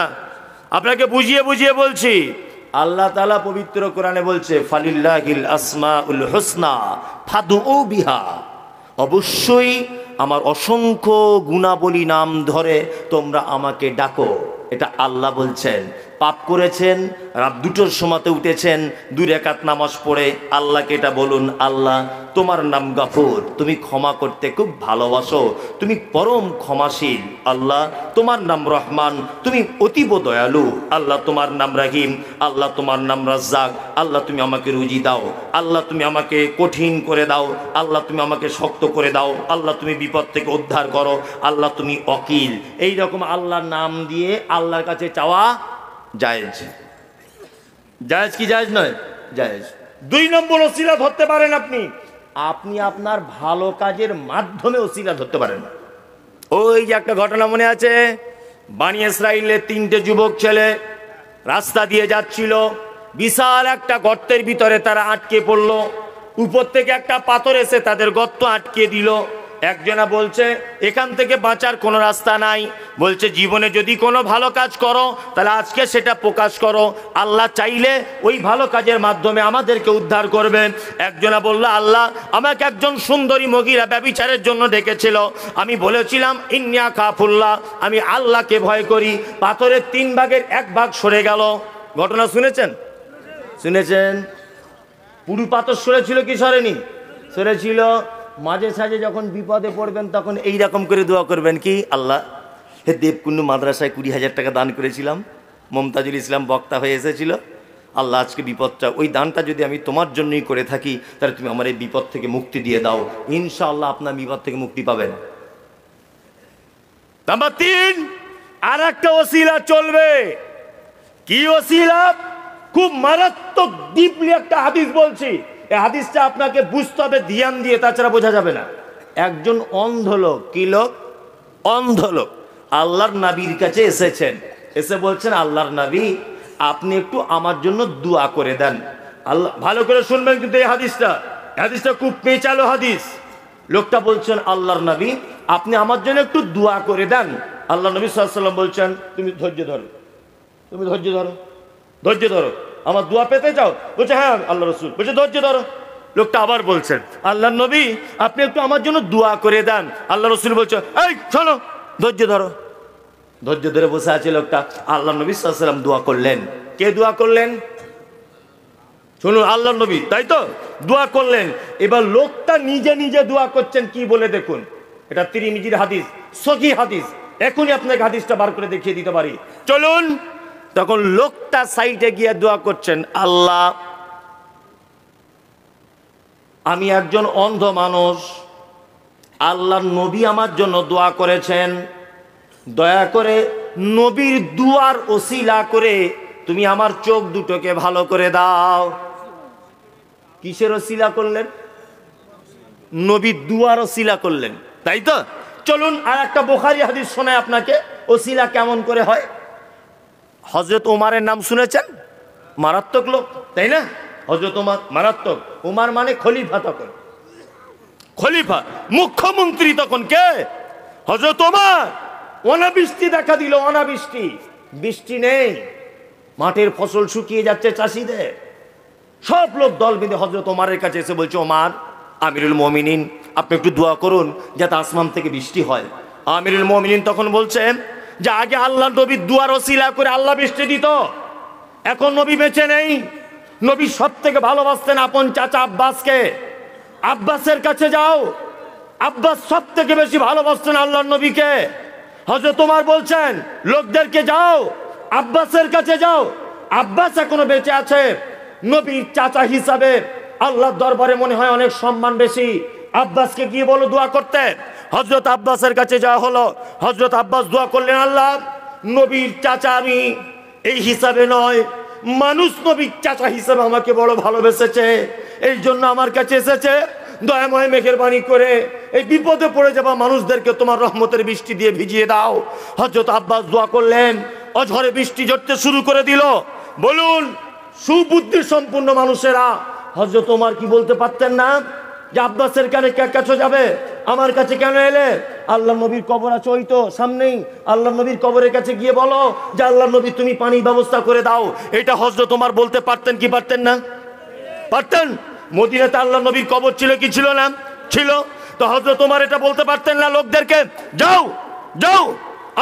আপনাকে বুঝিয়ে বুঝিয়ে বলছি। আল্লাহ তাআলা পবিত্র কোরআনে বলছে ফালিল্লাহিল আসমাউল হুসনা ফাদউ বিহা, অবশ্যই আমার অসংখ্য গুণাবলী নাম ধরে তোমরা আমাকে ডাকো। এটা আল্লাহ বলছেন। পাপ করেছেন, রাত 2টোর সময়তে উঠেছেন, 2 রাকাত নামাজ পড়ে আল্লাহকে এটা বলুন, আল্লাহ তোমার নাম গাফুর, তুমি ক্ষমা করতে খুব ভালোবাসো, তুমি পরম ক্ষমাশীল। আল্লাহ তোমার নাম রহমান, তুমি অতীব দয়ালু। আল্লাহ তোমার নাম রাহিম, আল্লাহ তোমার নাম রাজ্জাক। আল্লাহ তুমি আমাকে রুজি দাও, আল্লাহ তুমি আমাকে কঠিন করে দাও, আল্লাহ তুমি আমাকে শক্ত করে দাও, আল্লাহ তুমি বিপদ থেকে উদ্ধার করো, আল্লাহ তুমি ওয়াকিল। এই রকম আল্লাহর নাম দিয়ে আল্লাহর কাছে চাওয়া জায়েজ। জায়েজ কি জায়েজ নয়? জায়েজ। 2 নম্বর ওসিলা ধরতে পারেন আপনি, আপনি আপনার ভালো কাজের মাধ্যমে ওসিলা ধরতে পারেন। ওই যে একটা ঘটনা মনে আছে, বানি ইসরাইলের 3টে যুবক ছেলে রাস্তা দিয়ে যাচ্ছিল, বিশাল একটা গর্তের ভিতরে তারা আটকে পড়লো। উপর থেকে একটা পাথর এসে তাদের গর্ত আটকে দিল। একজনা বলছে এখান থেকে বাঁচার কোনো রাস্তা নাই। বলছে জীবনে যদি কোনো ভালো কাজ করো তাহলে আজকে সেটা প্রকাশ করো, আল্লাহ চাইলে ওই ভালো কাজের মাধ্যমে আমাদেরকে উদ্ধার করবেন। একজনা বলল আল্লাহ আমাকে একজন সুন্দরী মহিলা ব্যভিচারের জন্য ডেকেছিল, আমি বলেছিলাম ইন্নিয়া খাফুল্লাহ, আমি আল্লাহকে ভয় করি। পাথরের 3 ভাগের 1 ভাগ সরে গেল। ঘটনা শুনেছেন? শুনেছেন? পুরু পাথর সরেছিল কি সরেনি? সরেছিল। মাঝে সাঝে যখন বিপদে পড়বেন তখন এই রকম করে দোয়া করবেন, কি আল্লাহ হে দেবকুণ্ড মাদ্রাসায় 20,000 টাকা দান করেছিলাম, মমতাজুল ইসলাম বক্তা হয়ে এসেছিল, আল্লাহ আজকে বিপদটা, ওই দানটা যদি আমি তোমার জন্যই করে থাকি তাহলে তুমি আমার এই বিপদ থেকে মুক্তি দিয়ে দাও, ইনশাআল্লাহ আপনার বিপদ থেকে মুক্তি পাবেন। নাম্বার 3, আর একটা ওসিলা চলবে। কি ওসিলা? খুব মারাত্মক ডিপলি একটা হাদিস বলছি, এই হাদিসটা আপনাকে বুঝতে হবে ধ্যান দিয়ে, তাছাড়া বোঝা যাবে না। একজন অন্ধ লোক, কি লোক? অন্ধ লোক আল্লাহর নবীর কাছে এসেছেন, এসে বলছেন আল্লাহর নবী আপনি একটু আমার জন্য দোয়া করে দেন। আল্লাহ, ভালো করে শুনবেন কিন্তু এই হাদিসটা খুব পেঁচালো হাদিস। লোকটা বলছেন আল্লাহর নবী আপনি আমার জন্য একটু দোয়া করে দেন। আল্লাহ নবী সাল্লাল্লাহু আলাইহি ওয়াসাল্লাম বলছেন তুমি ধৈর্য ধরো, তুমি ধৈর্য ধরো, ধৈর্য ধরো, আমার দোয়া পেতে চাও? বলছে হ্যাঁ। আল্লাহ রাসূল বলছে ধৈর্য ধরো। লোকটা আবার বলছেন আল্লাহর নবী আপনি একটু আমার জন্য দোয়া করে দেন। আল্লাহ রাসূল বলছে এই শোনো, ধৈর্য ধরো। ধৈর্য ধরে বসে আছে লোকটা। আল্লাহ নবী সাল্লাল্লাহু আলাইহি ওয়াসাল্লাম দোয়া করলেন। কে দোয়া করলেন? শুনুন, আল্লাহর নবী, তাই তো দোয়া করলেন। এবার লোকটা নিজে নিজে দোয়া করছেন, কি বলে দেখুন। এটা তিরমিজির হাদিস, সহিহ হাদিস, এখনই আপনাকে হাদিসটা বার করে দেখিয়ে দিতে পারি, চলুন। তখন লোকটা সাইডে গিয়ে দোয়া করছেন, আল্লাহ আমি একজন অন্ধ মানুষ, আল্লাহর নবী আমার জন্য দোয়া করেছেন, দয়া করে নবীর দুয়ার ওসিলা করে তুমি আমার চোখ দুটোকে ভালো করে দাও। কিসের ওসিলা করলেন? নবীর দুয়ার ওসিলা করলেন, তাই তো। চলুন আর একটা বুখারী হাদিস শোনায় আপনাকে, ওসিলা কেমন করে হয়। হযরত ওমরের নাম শুনেছেন? মারাত্মক লোক, তাই না? হযরত ওমর মারাত্মক। ওমর মানে খলিফা, তখন খলিফা, মুখ্যমন্ত্রী তখন কে? হযরত ওমর। অনাবৃষ্টি দেখা দিল, অনাবৃষ্টি, বৃষ্টি নেই, মাঠের ফসল শুকিয়ে যাচ্ছে চাষিদের। সব লোক দল বেঁধে হযরত ওমরের কাছে এসে বলছে ওমর আমিরুল মুমিনিন আপনি একটু দোয়া করুন যাতে আসমান থেকে বৃষ্টি হয়। আমিরুল মুমিনিন তখন বলছেন যে আগে আল্লাহ নবীর দুয়ার ওসিলা করে আল্লাহ বৃষ্টি দিত, এখন নবী বেঁচে নেই। নবী সব থেকে ভালোবাসতেন আপন চাচা আব্বাসকে, আব্বাসের কাছে যাও। আব্বাস সব থেকে বেশি ভালোবাসতেন আল্লাহর নবীকে। হযরত ওমর বলছেন লোকদেরকে যাও আব্বাসের কাছে যাও, আব্বাস এখনো বেঁচে আছে, নবীর চাচা হিসাবে আল্লাহর দরবারে মনে হয় অনেক সম্মান বেশি, আব্বাসকে গিয়ে বলো দোয়া করতে। হযরত আব্বাসের কাছে যাওয়া হলো। হযরত আব্বাস দোয়া করলেন, আল্লাহ নবীর চাচা আমি এই হিসাবে নয়, মানুষ নবীর চাচা হিসাবে আমাকে বড় ভালোবেসেছে, এই জন্য আমার কাছে এসেছে, দয়াময় মেহেরবানি করে এই বিপদে পড়ে যাওয়া মানুষদেরকে তোমার রহমতের বৃষ্টি দিয়ে ভিজিয়ে দাও। হযরত আব্বাস দোয়া করলেন, অঝরে বৃষ্টি ঝরতে শুরু করে দিল। বলুন সুবুদ্ধি সম্পন্ন মানুষেরা হযরত ওমর কি বলতে পারতেন না যে আব্বাসের কাছে যাবে, আমার কাছে কেন এলে? আল্লাহ নবীর কবর আছে ওই তো সামনেই, আল্লাহ নবীর কবরের কাছে গিয়ে বলো যে আল্লাহ নবী তুমি পানির ব্যবস্থা করে দাও। এটা হযরত ওমর বলতে পারতেন কি পারতেন না? পারতেন। মদিনাতে আল্লাহ নবীর কবর ছিল কি ছিল না? ছিল। তো হযরত ওমর এটা বলতে পারতেন না লোকদেরকে যাও যাও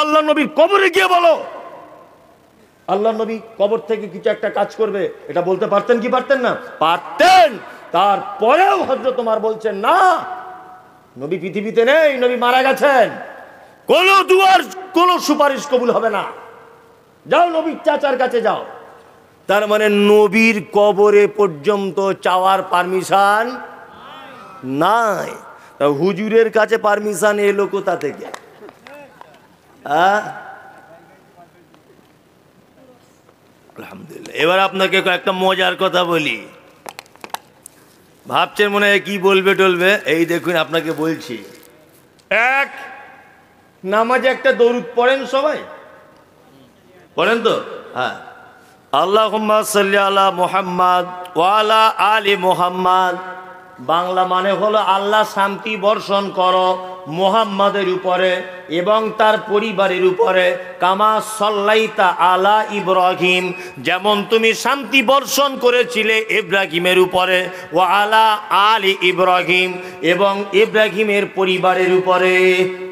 আল্লাহ নবীর কবরে গিয়ে বলো আল্লাহ নবী কবর থেকে কিছু একটা কাজ করবে, এটা বলতে পারতেন কি পারতেন না? পারতেন। তারপরেও হযরত ওমর বলছেন না, নবী পৃথিবীতে নেই, নবী মারা গেছেন, কোন দুয়ার কোন সুপারিশ কবুল হবে না, যাও নবীর চাচার কাছে যাও। তার মানে নবীর কবরে পর্যন্ত চাওয়ার পারমিশন নাই। তা হুজুরের কাছে পারমিশন এলো কোথা থেকে? আলহামদুলিল্লাহ। এবার আপনাকে একটা মজার কথা বলি, ভাবছেন মনে হয় কি বলবে টলবে, এই দেখুন আপনাকে বলছি। এক, নামাজে একটা দরুদ পড়েন, সবাই পড়েন তো? হ্যাঁ, আল্লাহুম্মা সাল্লি আলা মুহাম্মাদ ওয়া আলা আলি মুহাম্মাদ। বাংলা মানে হলো আল্লাহ শান্তি বর্ষণ করো মুহাম্মাদের উপরে এবং তার পরিবারের উপরে, কামা সাল্লাইতা আলা ইব্রাহিম, যেমন তুমি শান্তি বর্ষণ করেছিলে ইব্রাহিমের উপরে, ওয়া আলা আলি ইব্রাহিম, এবং ইব্রাহিমের পরিবারের উপরে।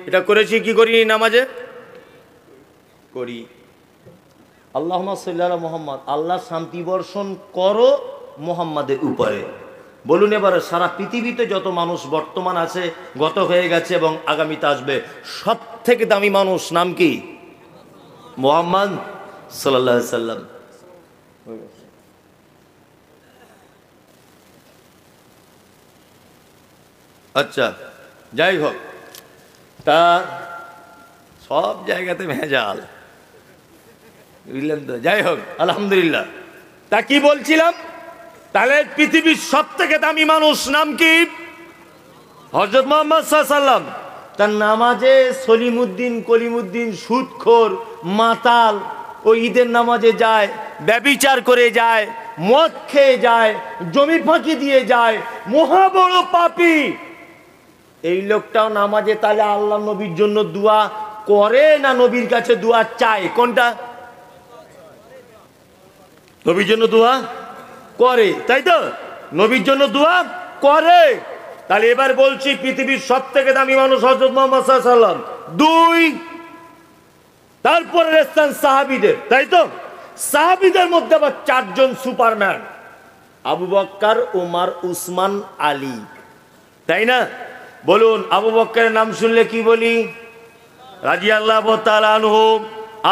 এটা করেছি কি করিনি নামাজে? করি। আল্লাহুম্মা সাল্লি আলা মুহাম্মাদ, আল্লাহ শান্তি বর্ষণ করো মুহাম্মাদের উপরে। বলুন এবারে, সারা পৃথিবীতে যত মানুষ বর্তমান আছে, গত হয়ে গেছে এবং আগামীতে আসবে, সব থেকে দামি মানুষ নাম কি? মুহাম্মদ সাল্লাল্লাহু আলাইহি সাল্লাম। আচ্ছা, যাই হোক, তা সব জায়গাতে ভেজাল, বুঝলেন তো? যাই হোক, আলহামদুলিল্লাহ। তা কি বলছিলাম? তাহলে পৃথিবীর সব থেকে দামি মানুষ নাম কি? হযরত মুহাম্মদ সাল্লাল্লাহু আলাইহি সাল্লাম। তার নামাজে সলিমুদ্দিন কলিমুদ্দিন সুদখোর মাতাল ও ঈদের নামাজে যায়, ব্যভিচার করে যায়, মদ খেয়ে যায়, জমি ফাঁকি দিয়ে যায়, মহা বড় পাপী। এই লোকটাও নামাজে তাহলে আল্লাহ নবীর জন্য দোয়া করে না নবীর কাছে দোয়া চায়? কোনটা? নবীর জন্য দোয়া করে, তাই তো? নবীর জন্য দোয়া করে। তাহলে এবার বলছি, পৃথিবীর সব থেকে দামি মানুষ হযরত মুহাম্মদ সাল্লাল্লাহু আলাইহি সাল্লাম, 2। তারপরে স্থান সাহাবীদের, তাই তো? সাহাবীদের মধ্যে আবার 4 জন সুপারম্যান, আবু বকর, ওমর, উসমান, আলী, তাই না? বলুন, আবু বকরের নাম শুনলে কি বলি? রাদিয়াল্লাহু তাআলা আনহু।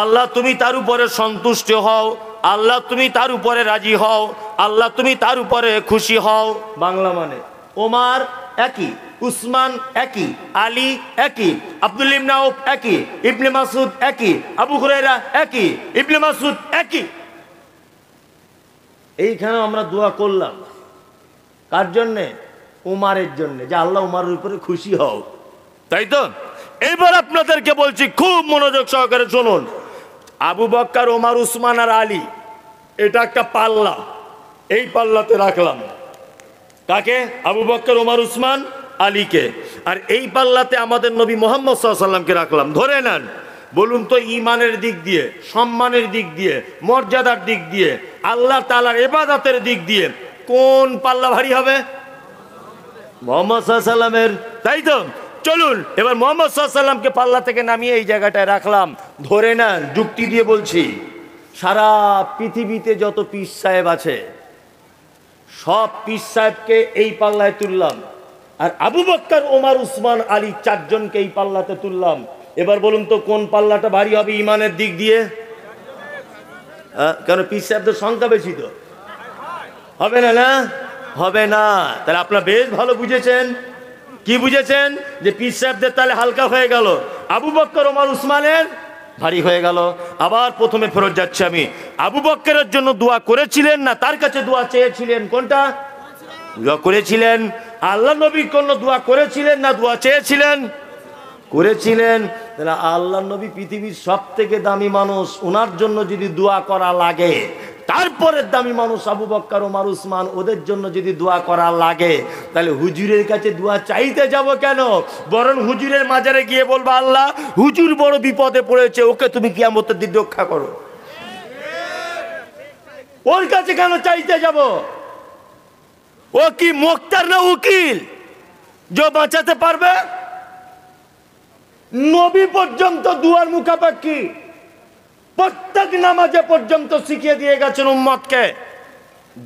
আল্লাহ তুমি তার উপরে সন্তুষ্ট হও, আল্লাহ তুমি তার উপরে রাজি হও, আল্লাহ তুমি তার উপরে খুশি হও। বাংলা মানে ওমর একই, উসমান একই, আলী একই, আব্দুল্লাহ ইবনে আউফ একই, ইবনে মাসউদ একই, আবু হুরায়রা একই, ইবনে মাসউদ একই। এইখানে আমরা দোয়া করলাম কার জন্যে? উমারের জন্য, যে আল্লাহ উমারের উপরে খুশি হও, তাই তো? এবার আপনাদেরকে বলছি, খুব মনোযোগ সহকারে শুনুন। আবু বকর, ওমর, উসমান আর আলী, এটা একটা পাল্লা। এই পাল্লাতে রাখলাম কাকে? আবু বকর, ওমর, উসমান, আলীকে। আর এই পাল্লাতে আমাদের নবী মুহাম্মদ সাল্লাল্লাহু আলাইহি সাল্লামকে রাখলাম। ধরে নেন, বলুন তো, ঈমানের দিক দিয়ে, সম্মানের দিক দিয়ে, মর্যাদার দিক দিয়ে, আল্লাহ তাআলার ইবাদতের দিক দিয়ে কোন পাল্লা ভারী হবে? মুহাম্মদ সাল্লাল্লাহু আলাইহি সাল্লামের, তাই তো? চলুন এবার মুহাম্মদ সাল্লাল্লাহু আলাইহি সাল্লামকে পাল্লা থেকে নামিয়ে এই জায়গাটায় রাখলাম। ধরে নেন, যুক্তি দিয়ে বলছি, সারা পৃথিবীতে যত পীর সাহেব আছে, সব পীর সাহেবকে এই পাল্লায় তুললাম, আর আবু বকর, ওমর, উসমান, আলী 4 জনকে এই পাল্লাতে তুললাম। এবার বলুন তো, কোন পাল্লাটা ভারী হবে ঈমানের দিক দিয়ে? কেন? পীর সাহেবদের সংখ্যা বেশি তো, হবে না? না হবে না। তাহলে আপনারা বেশ ভালো বুঝেছেন। কি বুঝেছেন? যে পীর সাহেবদের তাহলে হালকা হয়ে গেল, আবু বকর, ওমর, উসমানের ভারী হয়ে গেল। আবার প্রথমে ফেরত যাচ্ছি আমি। আবু বকরের জন্য দোয়া করেছিলেন না তার কাছে দোয়া চেয়েছিলেন? কোনটা? দোয়া করেছিলেন। আল্লাহ নবীর জন্য দোয়া করেছিলেন না দোয়া চেয়েছিলেন? করেছিলেন। তাহলে আল্লাহ নবী পৃথিবীর সব থেকে দামি মানুষ, ওনার জন্য যদি দোয়া করা লাগে, তারপরে দামি মানুষ আবু বকর, ওমর, উসমান, ওদের জন্য যদি দোয়া করা লাগে, তাহলে হুজুরের কাছে দোয়া চাইতে যাব কেন? বরং হুজুরের মাজারে গিয়ে বলবো, আল্লাহ, হুজুর বড় বিপদে পড়েছে, ওকে তুমি কিয়ামতের দিন রক্ষা করো। ওর কাছে কেন চাইতে যাব? ও কি মোক্তার না উকিল যে বাঁচাতে পারবে? নবী পর্যন্ত দুয়ার মুখাপাক্ষী, প্রত্যেক নামাজে পর্যন্ত শিখিয়ে দিয়ে গেছেন উম্মতকে,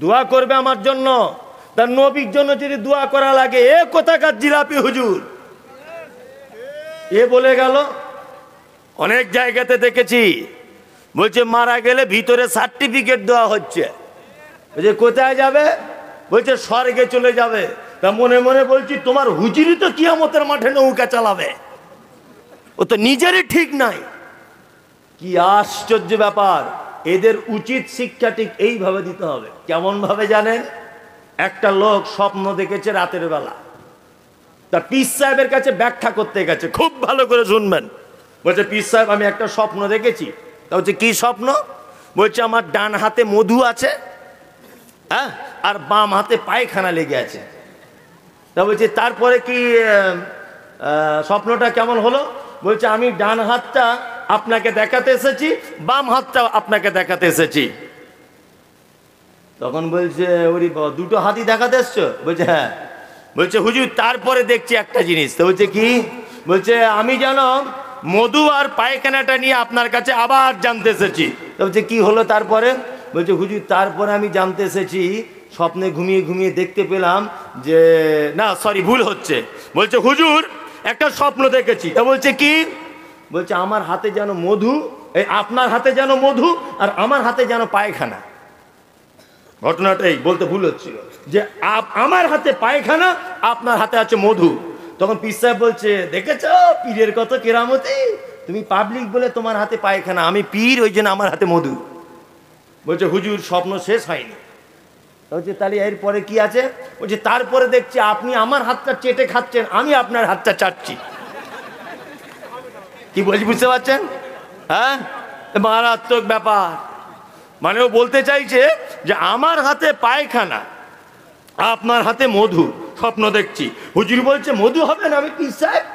দোয়া করবে আমার জন্য। তার নবীর জন্য যদি দোয়া করা লাগে, এ কোথাকার জিলাপি হুজুর এ বলে গেল। অনেক জায়গাতে দেখেছি, বলছে মারা গেলে ভিতরে সার্টিফিকেট দেওয়া হচ্ছে। বলছে কোথায় যাবে? বলছে স্বর্গে চলে যাবে। তা মনে মনে বলছি, তোমার হুজুরই তো কিয়ামতের মাঠে নৌকা চালাবে, ও তো নিজেরই ঠিক নাই। কি আশ্চর্য ব্যাপার! এদের উচিত শিক্ষা ঠিক এইভাবে দিতে হবে। কেমন ভাবে জানেন? একটা লোক স্বপ্ন দেখেছে রাতের বেলা, তা পীর সাহেবের কাছে ব্যাখ্যা করতে গেছে। খুব ভালো করে শুনবেন। বলছে, পীর সাহেব, আমি একটা স্বপ্ন দেখেছি। তা হচ্ছে কি স্বপ্ন? বলছে আমার ডান হাতে মধু আছে, হ্যাঁ, আর বাম হাতে পায়খানা লেগে আছে। তা বলছে তারপরে কি স্বপ্নটা কেমন হলো? বলছে আমি ডান হাতটা আপনাকে দেখাতে এসেছি, বাম হাতটা আপনাকে দেখাতে এসেছি। তখন বলছে ওরে বাবা, দুটো হাতই দেখাতে এসছো? বলছে হ্যাঁ। বলছে হুজুর তারপরে দেখছি একটা জিনিস। তো বলছে কি? বলছে আমি যেন মধু আর পায়খানাটা নিয়ে আপনার কাছে আবার জানতে এসেছি। তো বলছে কি হলো তারপরে? বলছে হুজুর তারপরে আমি জানতে এসেছি, স্বপ্নে ঘুমিয়ে ঘুমিয়ে দেখতে পেলাম যে, না সরি ভুল হচ্ছে, বলছে হুজুর একটা স্বপ্ন দেখেছি। তা বলছে কি? বলছে আমার হাতে যেন মধু, এই আপনার হাতে যেন মধু আর আমার হাতে যেন পায়খানা। ঘটনাটাই বলতে ভুল হচ্ছিল যে আমার হাতে পায়খানা, আপনার হাতে আছে মধু। তখন পীর সাহেব বলছে দেখেছো পীরের কত কেরামতি, তুমি পাবলিক বলে তোমার হাতে পায়খানা, আমি পীর ওই জন্য আমার হাতে মধু। বলছে হুজুর স্বপ্ন শেষ হয়নি। বলছে তাহলে এরপরে কি আছে? বলছে তারপরে দেখছি আপনি আমার হাতটা চেটে খাচ্ছেন, আমি আপনার হাতটা চাটছি। কি বলছি বুঝতে পারছেন? হ্যাঁ, মারাত্মক ব্যাপার। মানে ও বলতে চাইছে যে আমার হাতে পায়খানা, আপনার হাতে মধু, স্বপ্ন দেখছি। হুজুর বলছে মধু হবে না, আমি পীর সাহেব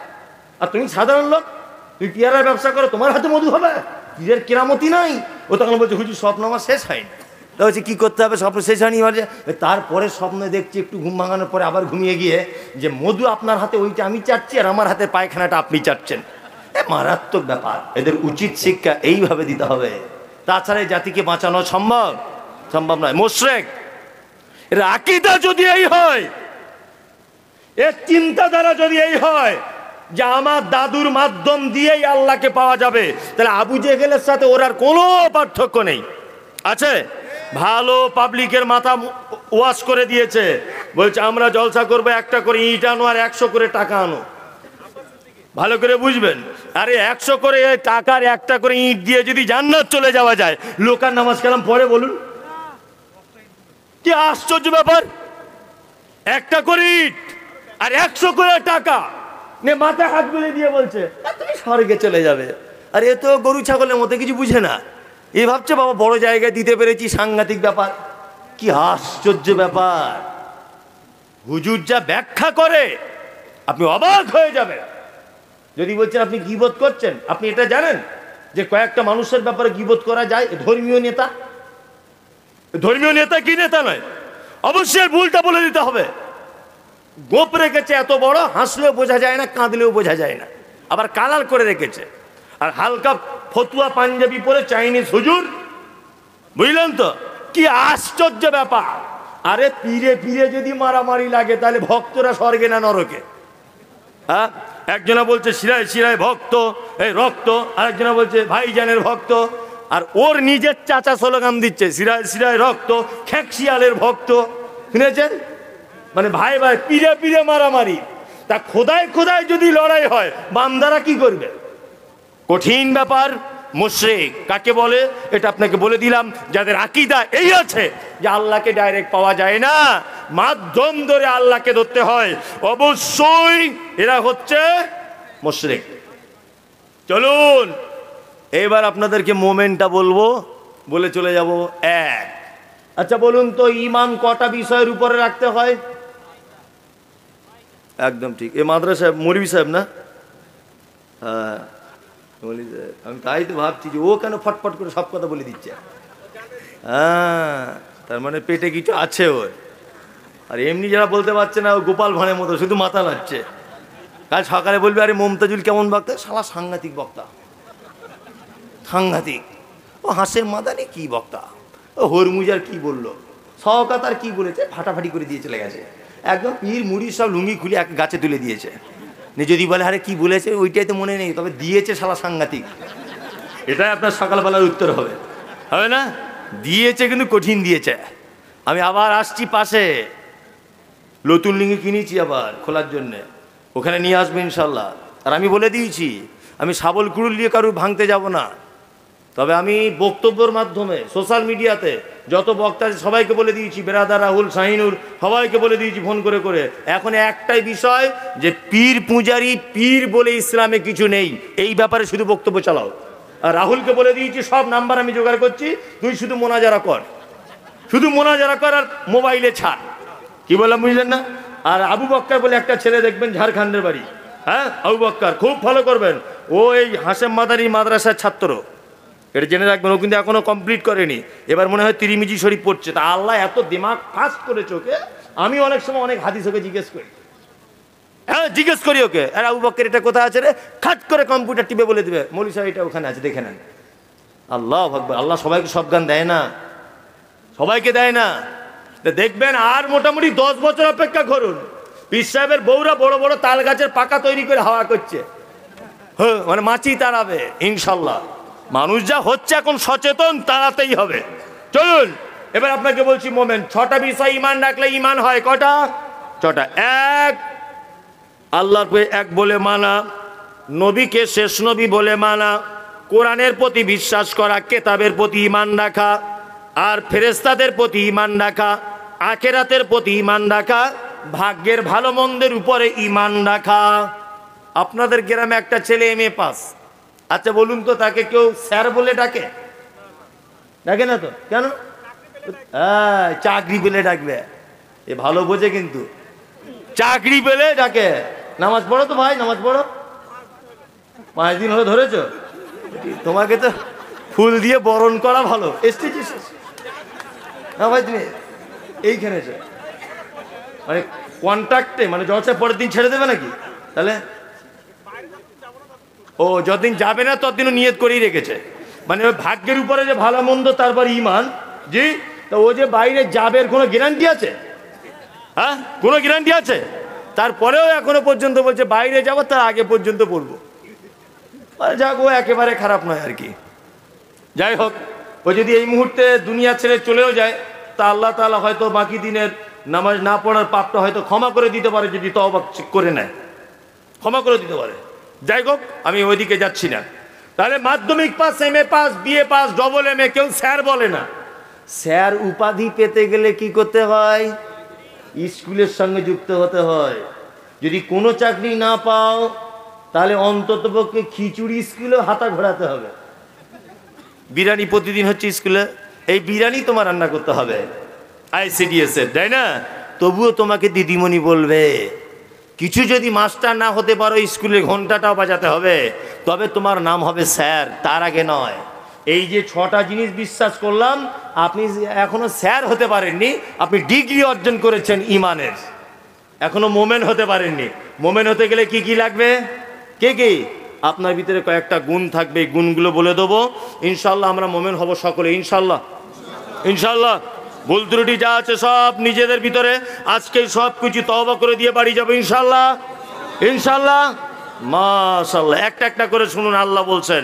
আর তুমি সাধারণ লোক, তুমি পেয়ারার ব্যবসা করো, তোমার হাতে মধু হবে? পীরের কেরামতি নাই। ও তখন বলছে হুজুর স্বপ্ন আমার শেষ হয়নি। তা বলছে কী করতে হবে? স্বপ্ন শেষ হয়নি বলছে। তারপরে স্বপ্নে দেখছি একটু ঘুম ভাঙানোর পরে আবার ঘুমিয়ে গিয়ে যে মধু আপনার হাতে ওইটা আমি চাটছি আর আমার হাতে পায়খানাটা আপনি চাটছেন। মারাত্মক ব্যাপার। এদের উচিত শিক্ষা এইভাবে দিতে হবে, তাছাড়া এই জাতিকে বাঁচানো সম্ভব নয়। মুশরিক এর আকীদা যদি এই হয়, এর চিন্তাধারা যদি এই হয় যে আমার দাদুর মাধ্যম দিয়েই আল্লাহকে পাওয়া যাবে, তাহলে আবু জেহেলের সাথে ওর আর কোনো পার্থক্য নেই। আছে ভালো পাবলিকের মাথা ওয়াশ করে দিয়েছে, বলছে আমরা জলসা করবো, একটা করে ইট আনো আর 100 করে টাকা আনো। ভালো করে বুঝবেন, আরে 100 করে টাকার একটা করে ইট দিয়ে যদি জান্নাত চলে যাওয়া যায়, লোকার নামাজ কালাম পড়ে বলুন? কি আশ্চর্য ব্যাপার! একটা করে ইট আর 100 করে টাকা নে মাথা হাত বুলে দিয়ে বলছে তুমি স্বর্গে চলে যাবে। আর এ তো গরু ছাগলের মতো কিছু বুঝে না, এ ভাবছে বাবা বড় জায়গায় দিতে পেরেছি, সাংঘাতিক ব্যাপার। কি আশ্চর্য ব্যাপার! হুজুর যা ব্যাখ্যা করে আপনি অবাক হয়ে যাবেন। যদি বলছেন আপনি গীবত করছেন, আপনি এটা জানেন যে কয়েকটা মানুষের ব্যাপারে গীবত করা যায়? ধর্মীয় নেতা কি নেতা নয়, অবশ্যই ভুলটা বলে দিতে হবে। গোপ রেখেছে এত বড়, হাসলেও বোঝা যায় না, কাঁদলেও বোঝা যায় না, আবার কালার করে রেখেছে। আর হালকা ফতুয়া পাঞ্জাবি পরে চাইনিজ হুজুর, বুঝলেন তো? কি আশ্চর্য ব্যাপার! আরে পীরে পীরে যদি মারামারি লাগে তাহলে ভক্তরা স্বর্গে না নরকে? হ্যাঁ, একজনা বলছে শিরায় শিরায় ভক্ত, এই রক্ত, আরেকজনা বলছে ভাইজানের ভক্ত, আর ওর নিজের চাচা স্লোগান দিচ্ছে শিরায় শিরায় রক্ত, খেকশিয়ালের ভক্ত। শুনেছেন? মানে ভাই ভাই পীরে পীরে মারামারি। তা খোদায় খোদায় যদি লড়াই হয়, বান্দারা কি করবে? কঠিন ব্যাপার। মুশরিক কাকে বলে এটা আপনাকে বলে দিলাম, যাদের আকীদা এই আছে যে আল্লাহকে ডাইরেক্ট পাওয়া যায় না, মাধ্যম ধরে আল্লাহকে ধরতে হয়, অবশ্যই এরা হচ্ছে মুশরিক। চলুন এবার আপনাদেরকে মোমেন্টটা বলবো, বলে চলে যাব। এক, আচ্ছা বলুন তো ঈমান কটা বিষয়ের উপরে রাখতে হয়? একদম ঠিক, এ মাদ্রাসা মৌলভী সাহেব না? হ্যাঁ, আমি তাই তো ভাবছি যে ও কেন ফটফট করে সব কথা বলে দিচ্ছে। হ্যাঁ, তার মানে পেটে কিছু আছে ওর। আর এমনি যারা বলতে পারছে না, ও গোপাল ভাঁড়ের মতো শুধু মাথা নাড়ছে। কাল সকালে বলবে আরে মমতাজুল কেমন বক্তা, শালা সাংঘাতিক বক্তা, সাংঘাতিক। ও হাসের মাদানি কি বক্তা, ও হরমুজার কি বললো, শওকত আর কি বলেছে, ফাটাফাটি করে দিয়ে চলে গেছে। একদম পীর মুড়ি সব লুঙ্গি খুলে এক গাছে তুলে দিয়েছে। যদি বলে আরে কি বলেছে ওইটাই তো মনে নেই, তবে দিয়েছে শালা সাংঘাতিক। এটাই আপনার সকালবেলার উত্তর হবে, হবে না? দিয়েছে কিন্তু কঠিন দিয়েছে। আমি আবার আসছি পাশে, নতুন লুঙ্গি কিনেছি আবার খোলার জন্যে, ওখানে নিয়ে আসবে ইনশাল্লাহ। আর আমি বলে দিয়েছি আমি শাবল কুড়ুল দিয়ে কারুর ভাঙতে যাব না, তবে আমি বক্তব্যের মাধ্যমে সোশ্যাল মিডিয়াতে যত বক্তা সবাইকে বলে দিয়েছি, বেরাদার রাহুল শাহিনুর সবাইকে বলে দিয়েছি ফোন করে করে, এখন একটাই বিষয় যে পীর পূজারি পীর বলে ইসলামে কিছু নেই, এই ব্যাপারে শুধু বক্তব্য চালাও। আর রাহুলকে বলে দিয়েছি সব নাম্বার আমি জোগাড় করছি, তুই শুধু মোনাজারা কর, শুধু মোনাজারা কর আর মোবাইলে ছাড়। কি বললাম বুঝলেন না? আর আবু বক্কর বলে একটা ছেলে দেখবেন ঝাড়খণ্ডের বাড়ি, হ্যাঁ আবু বক্কর, খুব ফলো করবেন, ও এই হাশেম মাদানী মাদ্রাসার ছাত্র, এটা জেনে রাখবেন। ও কিন্তু এখনো কমপ্লিট করেনি, এবার মনে হয় তিরিমিজি শরীফ পড়ছে। তা আল্লাহ এত দিমাগ ফাস্ট করেছে ওকে, আমি অনেক সময় অনেক হাদিস ওকে জিজ্ঞেস করি, হ্যাঁ জিজ্ঞেস করি ওকে, আর আবু বক্কর এটা কোথায় আছে রে, খাট করে কম্পিউটার টিপে বলে দিবে মৌলী সাহেব এটা ওখানে আছে, দেখে নেন। আল্লাহ আকবার। আল্লাহ সবাইকে সব গান দেয় না, সবাইকে দেয় না। দেখবেন আর মোটামুটি 10 বছর অপেক্ষা করুন, পীর সাহেবের বউরা বড় বড় তাল গাছের পাকা তৈরি করে হাওয়া করছে, হ্যাঁ মানে মাছি তাড়াবে ইনশাল্লাহ। মানুষ যা হচ্ছে এখন সচেতন, তাড়াতেই হবে। চলুন এবার আপনাকে বলছি মোমেন, 6টা বিষয় ইমান রাখলে ইমান হয় কটা? 6টা। এক, আল্লাহকে এক বলে মানা, নবীকে শেষ নবী বলে মানা, কোরআনের প্রতি বিশ্বাস করা, কেতাবের প্রতি ইমান রাখা, আর ফেরেশতাদের প্রতি ইমান রাখা, আখিরাতের প্রতি ইমান রাখা, ভাগ্যের ভালো মন্দের উপরে ইমান রাখা। আপনাদের গ্রামে একটা ছেলে MA পাস, আচ্ছা বলুন তো তাকে কেউ স্যার বলে ডাকে? ডাকে না তো, কেন? চাকরি পেলে ডাকবে, এ ভালো বোঝে কিন্তু, চাকরি পেলে ডাকে। নামাজ পড়ো তো ভাই, নামাজ পড়ো, 5 দিন হলে ধরেছ, তোমাকে তো ফুল দিয়ে বরণ করা ভালো। এসেছিস না ভাই তুমি এইখানে, মানে কন্ট্রাক্টে, মানে জলসা পরের দিন ছেড়ে দেবে নাকি? তাহলে ও যতদিন যাবে না ততদিনও নিয়ত করেই রেখেছে, মানে ওই ভাগ্যের উপরে যে ভালো মন্দ তারপর ইমান। জি, তো ও যে বাইরে যাবে এর কোনো গ্যারান্টি আছে? হ্যাঁ, কোনো গ্যারান্টি আছে? তারপরেও এখনো পর্যন্ত বলছে বাইরে যাবো, তার আগে পর্যন্ত পড়বো। যাক, ও একেবারে খারাপ নয় আর কি। যাই হোক, ও যদি এই মুহূর্তে দুনিয়া ছেড়ে চলেও যায়, তা আল্লাহ তাআলা হয়তো বাকি দিনের নামাজ না পড়ার পাপটা হয়তো ক্ষমা করে দিতে পারে, যদি তওবা করে নেয়, ক্ষমা করে দিতে পারে। যাই হোক, আমি ওইদিকে যাচ্ছি না। তাহলে মাধ্যমিক pass, MA pass, BA pass, double MA, কেউ স্যার বলে না। স্যার উপাধি পেতে গেলে কি করতে হয়? স্কুলের সঙ্গে যুক্ত হতে হয়। যদি কোনো চাকরি না পাও, তাহলে অন্ততপক্ষে খিচুড়ি স্কুলে হাতা ঘোরাতে হবে। বিরিয়ানি প্রতিদিন হচ্ছে স্কুলে, এই বিরিয়ানি তোমার রান্না করতে হবে ICDS এর, তাই না? তবুও তোমাকে দিদিমণি বলবে। কিছু যদি মাস্টার না হতে পারো, স্কুলে ঘন্টাটাও বাজাতে হবে, তবে তোমার নাম হবে স্যার, তার আগে নয়। এই যে 6টা জিনিস বিশ্বাস করলাম, আপনি এখনো স্যার হতে পারেননি, আপনি ডিগ্রি অর্জন করেছেন ইমানের, এখনো মোমেন হতে পারেননি। মোমেন হতে গেলে কি কি লাগবে? কে কি? আপনার ভিতরে কয়েকটা গুণ থাকবে, এই গুণগুলো বলে দেবো, ইনশাল্লাহ আমরা মোমেন হব সকলে, ইনশাল্লাহ। ইনশাল্লাহ ভুল ত্রুটি যা আছে সব নিজেদের ভিতরে আজকেই সব কিছু তওবা করে দিয়ে বাড়ি যাবো, ইনশাল্লাহ। ইনশাল্লাহ, মাশাআল্লাহ। একটা একটা করে শুনুন, আল্লাহ বলছেন,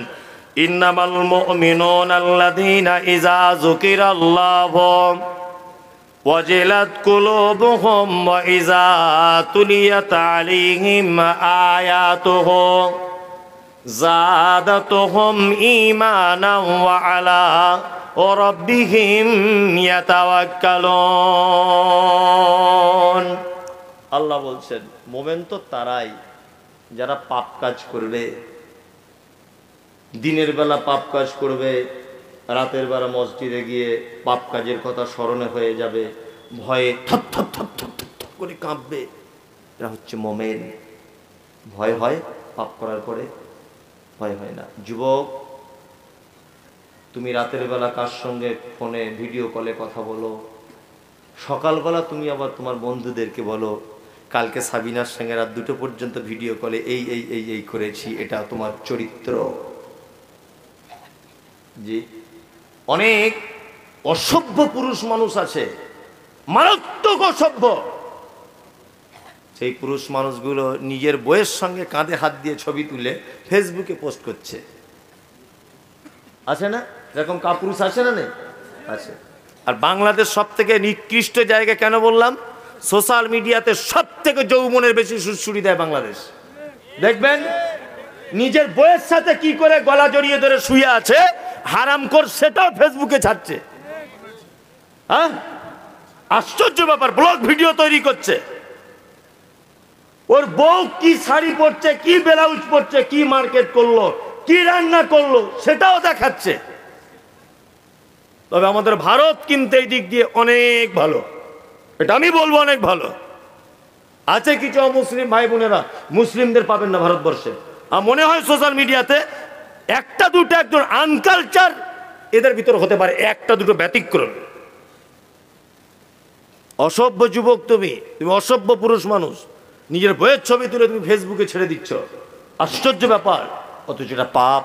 ইন্নামাল মুমিনুনা আল্লাযীনা ইযা যুকিরাল্লাহু ওয়াজিলাত কুলুবুহুম ওয়া ইযা তুলিয়াত আলাইহিম আয়াতুহু যাদাতুহুম ঈমানান ওয়া আলা রাব্বিহিম ইয়াতাওয়াক্কালুন। আল্লাহ বলছেন, মুমিন তো তারাই যারা পাপ কাজ করবে, দিনের বেলা পাপ কাজ করবে, রাতের বেলা মসজিদে গিয়ে পাপ কাজের কথা স্মরণে হয়ে যাবে, ভয়ে থপ থপ থপ থপ থপ করে কাঁপবে, এরা হচ্ছে মুমিন। ভয় হয় পাপ করার পরে? ভয় হয় না। যুবক, তুমি রাতের বেলা কার সঙ্গে ফোনে ভিডিও কলে কথা বলো, সকালবেলা তুমি আবার তোমার বন্ধুদেরকে বলো কালকে সাবিনার সঙ্গে রাত 2টো পর্যন্ত ভিডিও কলে এই এই এই এই করেছি, এটা তোমার চরিত্র। জি, অনেক অসভ্য পুরুষ মানুষ আছে, মারাত্মক অসভ্য। সেই পুরুষ মানুষগুলো নিজের বউয়ের সঙ্গে কাঁধে হাত দিয়ে ছবি তুলে ফেসবুকে পোস্ট করছে, আছে না? এরকম কাপুরুষ আছে না? নেই? আছে। আর বাংলাদেশ সব থেকে নিকৃষ্ট জায়গা কেন বললাম? সোশ্যাল মিডিয়াতে সব থেকে যৌবনের বেশি সুড়সুড়ি দেয় বাংলাদেশ। দেখবেন নিজের বউয়ের সাথে কি করে গলা জড়িয়ে ধরে শুয়ে আছে, হারামখোর, সেটাও ফেসবুকে ছাড়ছে। হ্যাঁ, আশ্চর্য ব্যাপার, ব্লগ ভিডিও তৈরি করছে। ওর বউ কি শাড়ি পরছে, কি ব্লাউজ পরছে, কি মার্কেট করলো, কি রান্না করলো সেটাও দেখাচ্ছে। তবে আমাদের ভারত কিন্তু এই দিক দিয়ে অনেক ভালো, এটা আমি বলবো অনেক ভালো। আছে কিছু মুসলিম ভাই বোনেরা, মুসলিমদের পাবেন না ভারতবর্ষে। আর মনে হয় সোশ্যাল মিডিয়াতে একটা দুটো একজন আনকালচার এদের ভিতর হতে পারে, একটা দুটো ব্যতিক্রম। অসভ্য যুবক, তুমি অসভ্য পুরুষ মানুষ, নিজের বইয়ের ছবি তুলে তুমি ফেসবুকে ছেড়ে দিচ্ছ, আশ্চর্য ব্যাপার। অথচ এটা পাপ,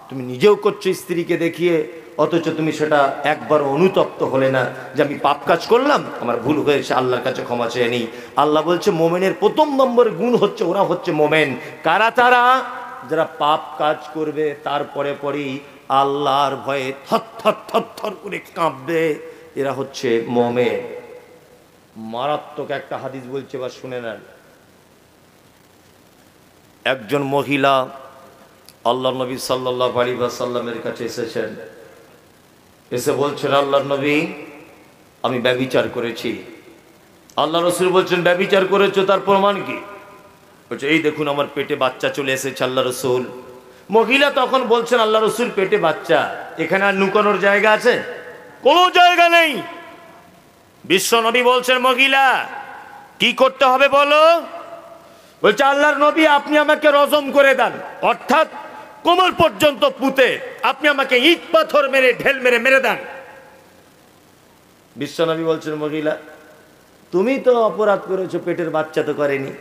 তুমি নিজেও করছো স্ত্রীকে দেখিয়ে, অথচ তুমি সেটা একবার অনুতপ্ত হলে না যে আমি পাপ কাজ করলাম, আমার ভুল হয়েছে, আল্লাহর কাছে ক্ষমা চেয়ে নিই। আল্লাহ বলছে মোমেনের প্রথম নম্বর গুণ হচ্ছে ওরা হচ্ছে মোমেন। কারা তারা? যারা পাপ কাজ করবে তারপরে পরেই আল্লাহর ভয়ে থর করে কাঁপবে, এরা হচ্ছে মোমেন। মারাত্মক একটা হাদিস বলছে, বা শুনে নেন। একজন মহিলা আল্লাহ নবী সাল্লাল্লাহু আলাইহি ওয়াসাল্লামের কাছে এসেছেন, এসে বলছেন, আল্লাহর নবী আমি ব্যভিচার করেছি। আল্লাহ রাসূল বলছেন, ব্যভিচার করেছো, তার প্রমাণ কি? বলছে, এই দেখুন আমার পেটে বাচ্চা চলে এসেছে আল্লাহ রাসূল। মহিলা তখন বলছেন, আল্লাহ রাসূল পেটে বাচ্চা, এখানে আর লুকানোর জায়গা আছে? কোনো জায়গা নেই। বিশ্ব নবী বলছেন, মহিলা কি করতে হবে বলো? বলছে, আল্লাহর নবী আপনি আমাকে রজম করে দেন, অর্থাৎ কোমর পর্যন্ত পুঁতে আপনি আমাকে ইট পাথর মেরে ঢেল মেরে মেরে দেন। বিশ্ব নবী বলছেন, মহিলা তুমি তো অপরাধ করেছো, পেটের বাচ্চা তো করেনি,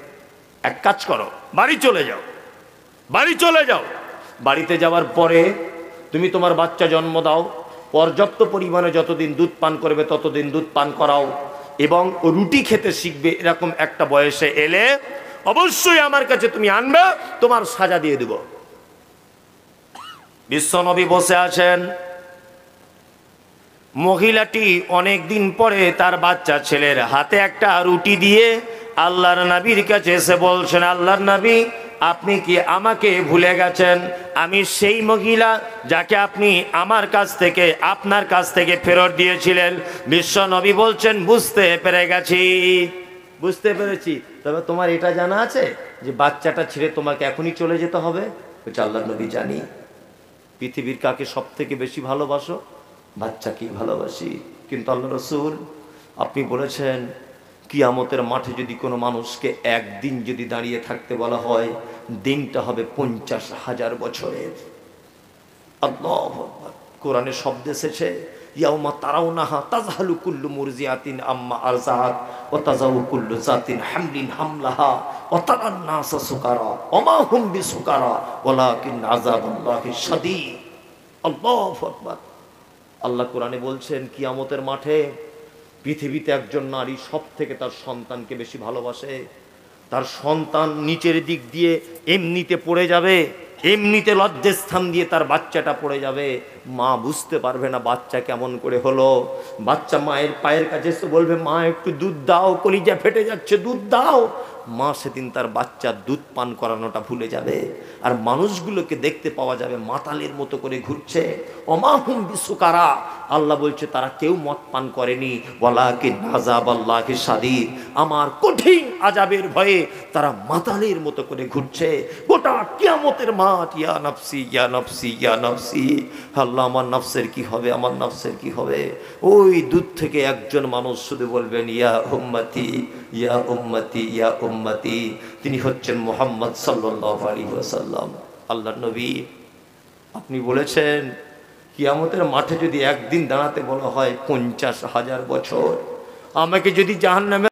এক কাজ করো, বাড়ি চলে যাও। বাড়ি চলে যাও, বাড়িতে যাওয়ার পরে তুমি তোমার বাচ্চা জন্ম দাও, পর্যাপ্ত পরিমাণে যতদিন দুধ পান করবে ততদিন দুধ পান করাও, এবং রুটি খেতে শিখবে। এরকম একটা বয়সে এলে অবশ্যই আমার কাছে তুমি আনবে, তোমার সাজা দিয়ে দেব। বিশ্বনবী বসে আছেন, মহিলাটি অনেক দিন পরে তার বাচ্চা ছেলের হাতে একটা রুটি দিয়ে আল্লাহর নবীর কাছে এসে বলছেন, আল্লাহর নবী আপনি কি আমাকে ভুলে গেছেন? আমি সেই মহিলা যাকে আপনি আমার কাছ থেকে আপনার কাছ থেকে ফেরত দিয়েছিলেন। বিশ্ব নবী বলছেন, বুঝতে পেরে গেছি, বুঝতে পেরেছি। তবে তোমার এটা জানা আছে যে বাচ্চাটা ছেড়ে তোমাকে এখনই চলে যেতে হবে? বলছে, আল্লাহর নবী জানি। পৃথিবীর কাকে সব থেকে বেশি ভালোবাসো? বাচ্চাকেই ভালোবাসি। কিন্তু আল্লাহ রাসূল আপনি বলেছেন কিয়ামতের মাঠে যদি কোনো মানুষকে একদিন যদি দাঁড়িয়ে থাকতে বলা হয়, দিনটা হবে 50,000 বছরের। আল্লাহু আকবার। কোরআনে শব্দ এসেছে, ইয়াউমা তারাউনাহা তাযহালু কুল্লু মুরজিআতিন আম্মা আরযাআত ওয়া তাযাউ কুল্লু যাতিন হামলিন হামলাহা ওয়া তারান নাসা সুকারা ওয়া মা হুম বিসুকারা ওয়ালাকিন আযাবুল্লাহি শাদীদ। আল্লাহু আকবার। আল্লাহ কোরআনে বলছেন কিয়ামতের মাঠে পৃথিবীতে একজন নারী সব থেকে তার সন্তানকে বেশি ভালোবাসে। তার সন্তান নিচের দিক দিয়ে এমনিতে পড়ে যাবে, এমনিতে লজ্জাস্থান দিয়ে তার বাচ্চাটা পড়ে যাবে, মা বুঝতে পারবে না বাচ্চা কেমন করে হলো। বাচ্চা মায়ের পায়ের কাছে এসে বলবে, মা একটু দুধ দাও, কলিজা ফেটে যাচ্ছে, দুধ দাও। মা সেদিন তার বাচ্চার দুধ পান করানোটা ভুলে যাবে, আর মানুষগুলোকে দেখতে পাওয়া যাবে মাতালের মতো করে ঘুরছে। অমাহুম বিসুকারা, আল্লাহ বলছে তারা কেউ মদ পান করেনি, ওয়ালাকিন আযাবাল্লাহি শাদীদ, আমার কঠিন আযাবের ভয়ে তারা মাতালের মতো করে ঘুরছে গোটা কিয়ামতের মাঠ। ইয়া নফসি ইয়া নফসি ইয়া নফসি, আল্লাহ আমার নফসের কি হবে, আমার নফসের কি হবে? ওই দূর থেকে একজন মানুষ শুধু বলবেন, ইয়া উম্মতি ইয়া উম্মতি ইয়া উম্মতি। তিনি হচ্ছেন মুহাম্মদ সাল্লাল্লাহু আলাইহি ওয়াসাল্লাম। আল্লাহর নবী আপনি বলেছেন কিয়ামতের মাঠে যদি একদিন দাঁড়াতে বলা হয় 50,000 বছর, আমাকে যদি জাহান্নামে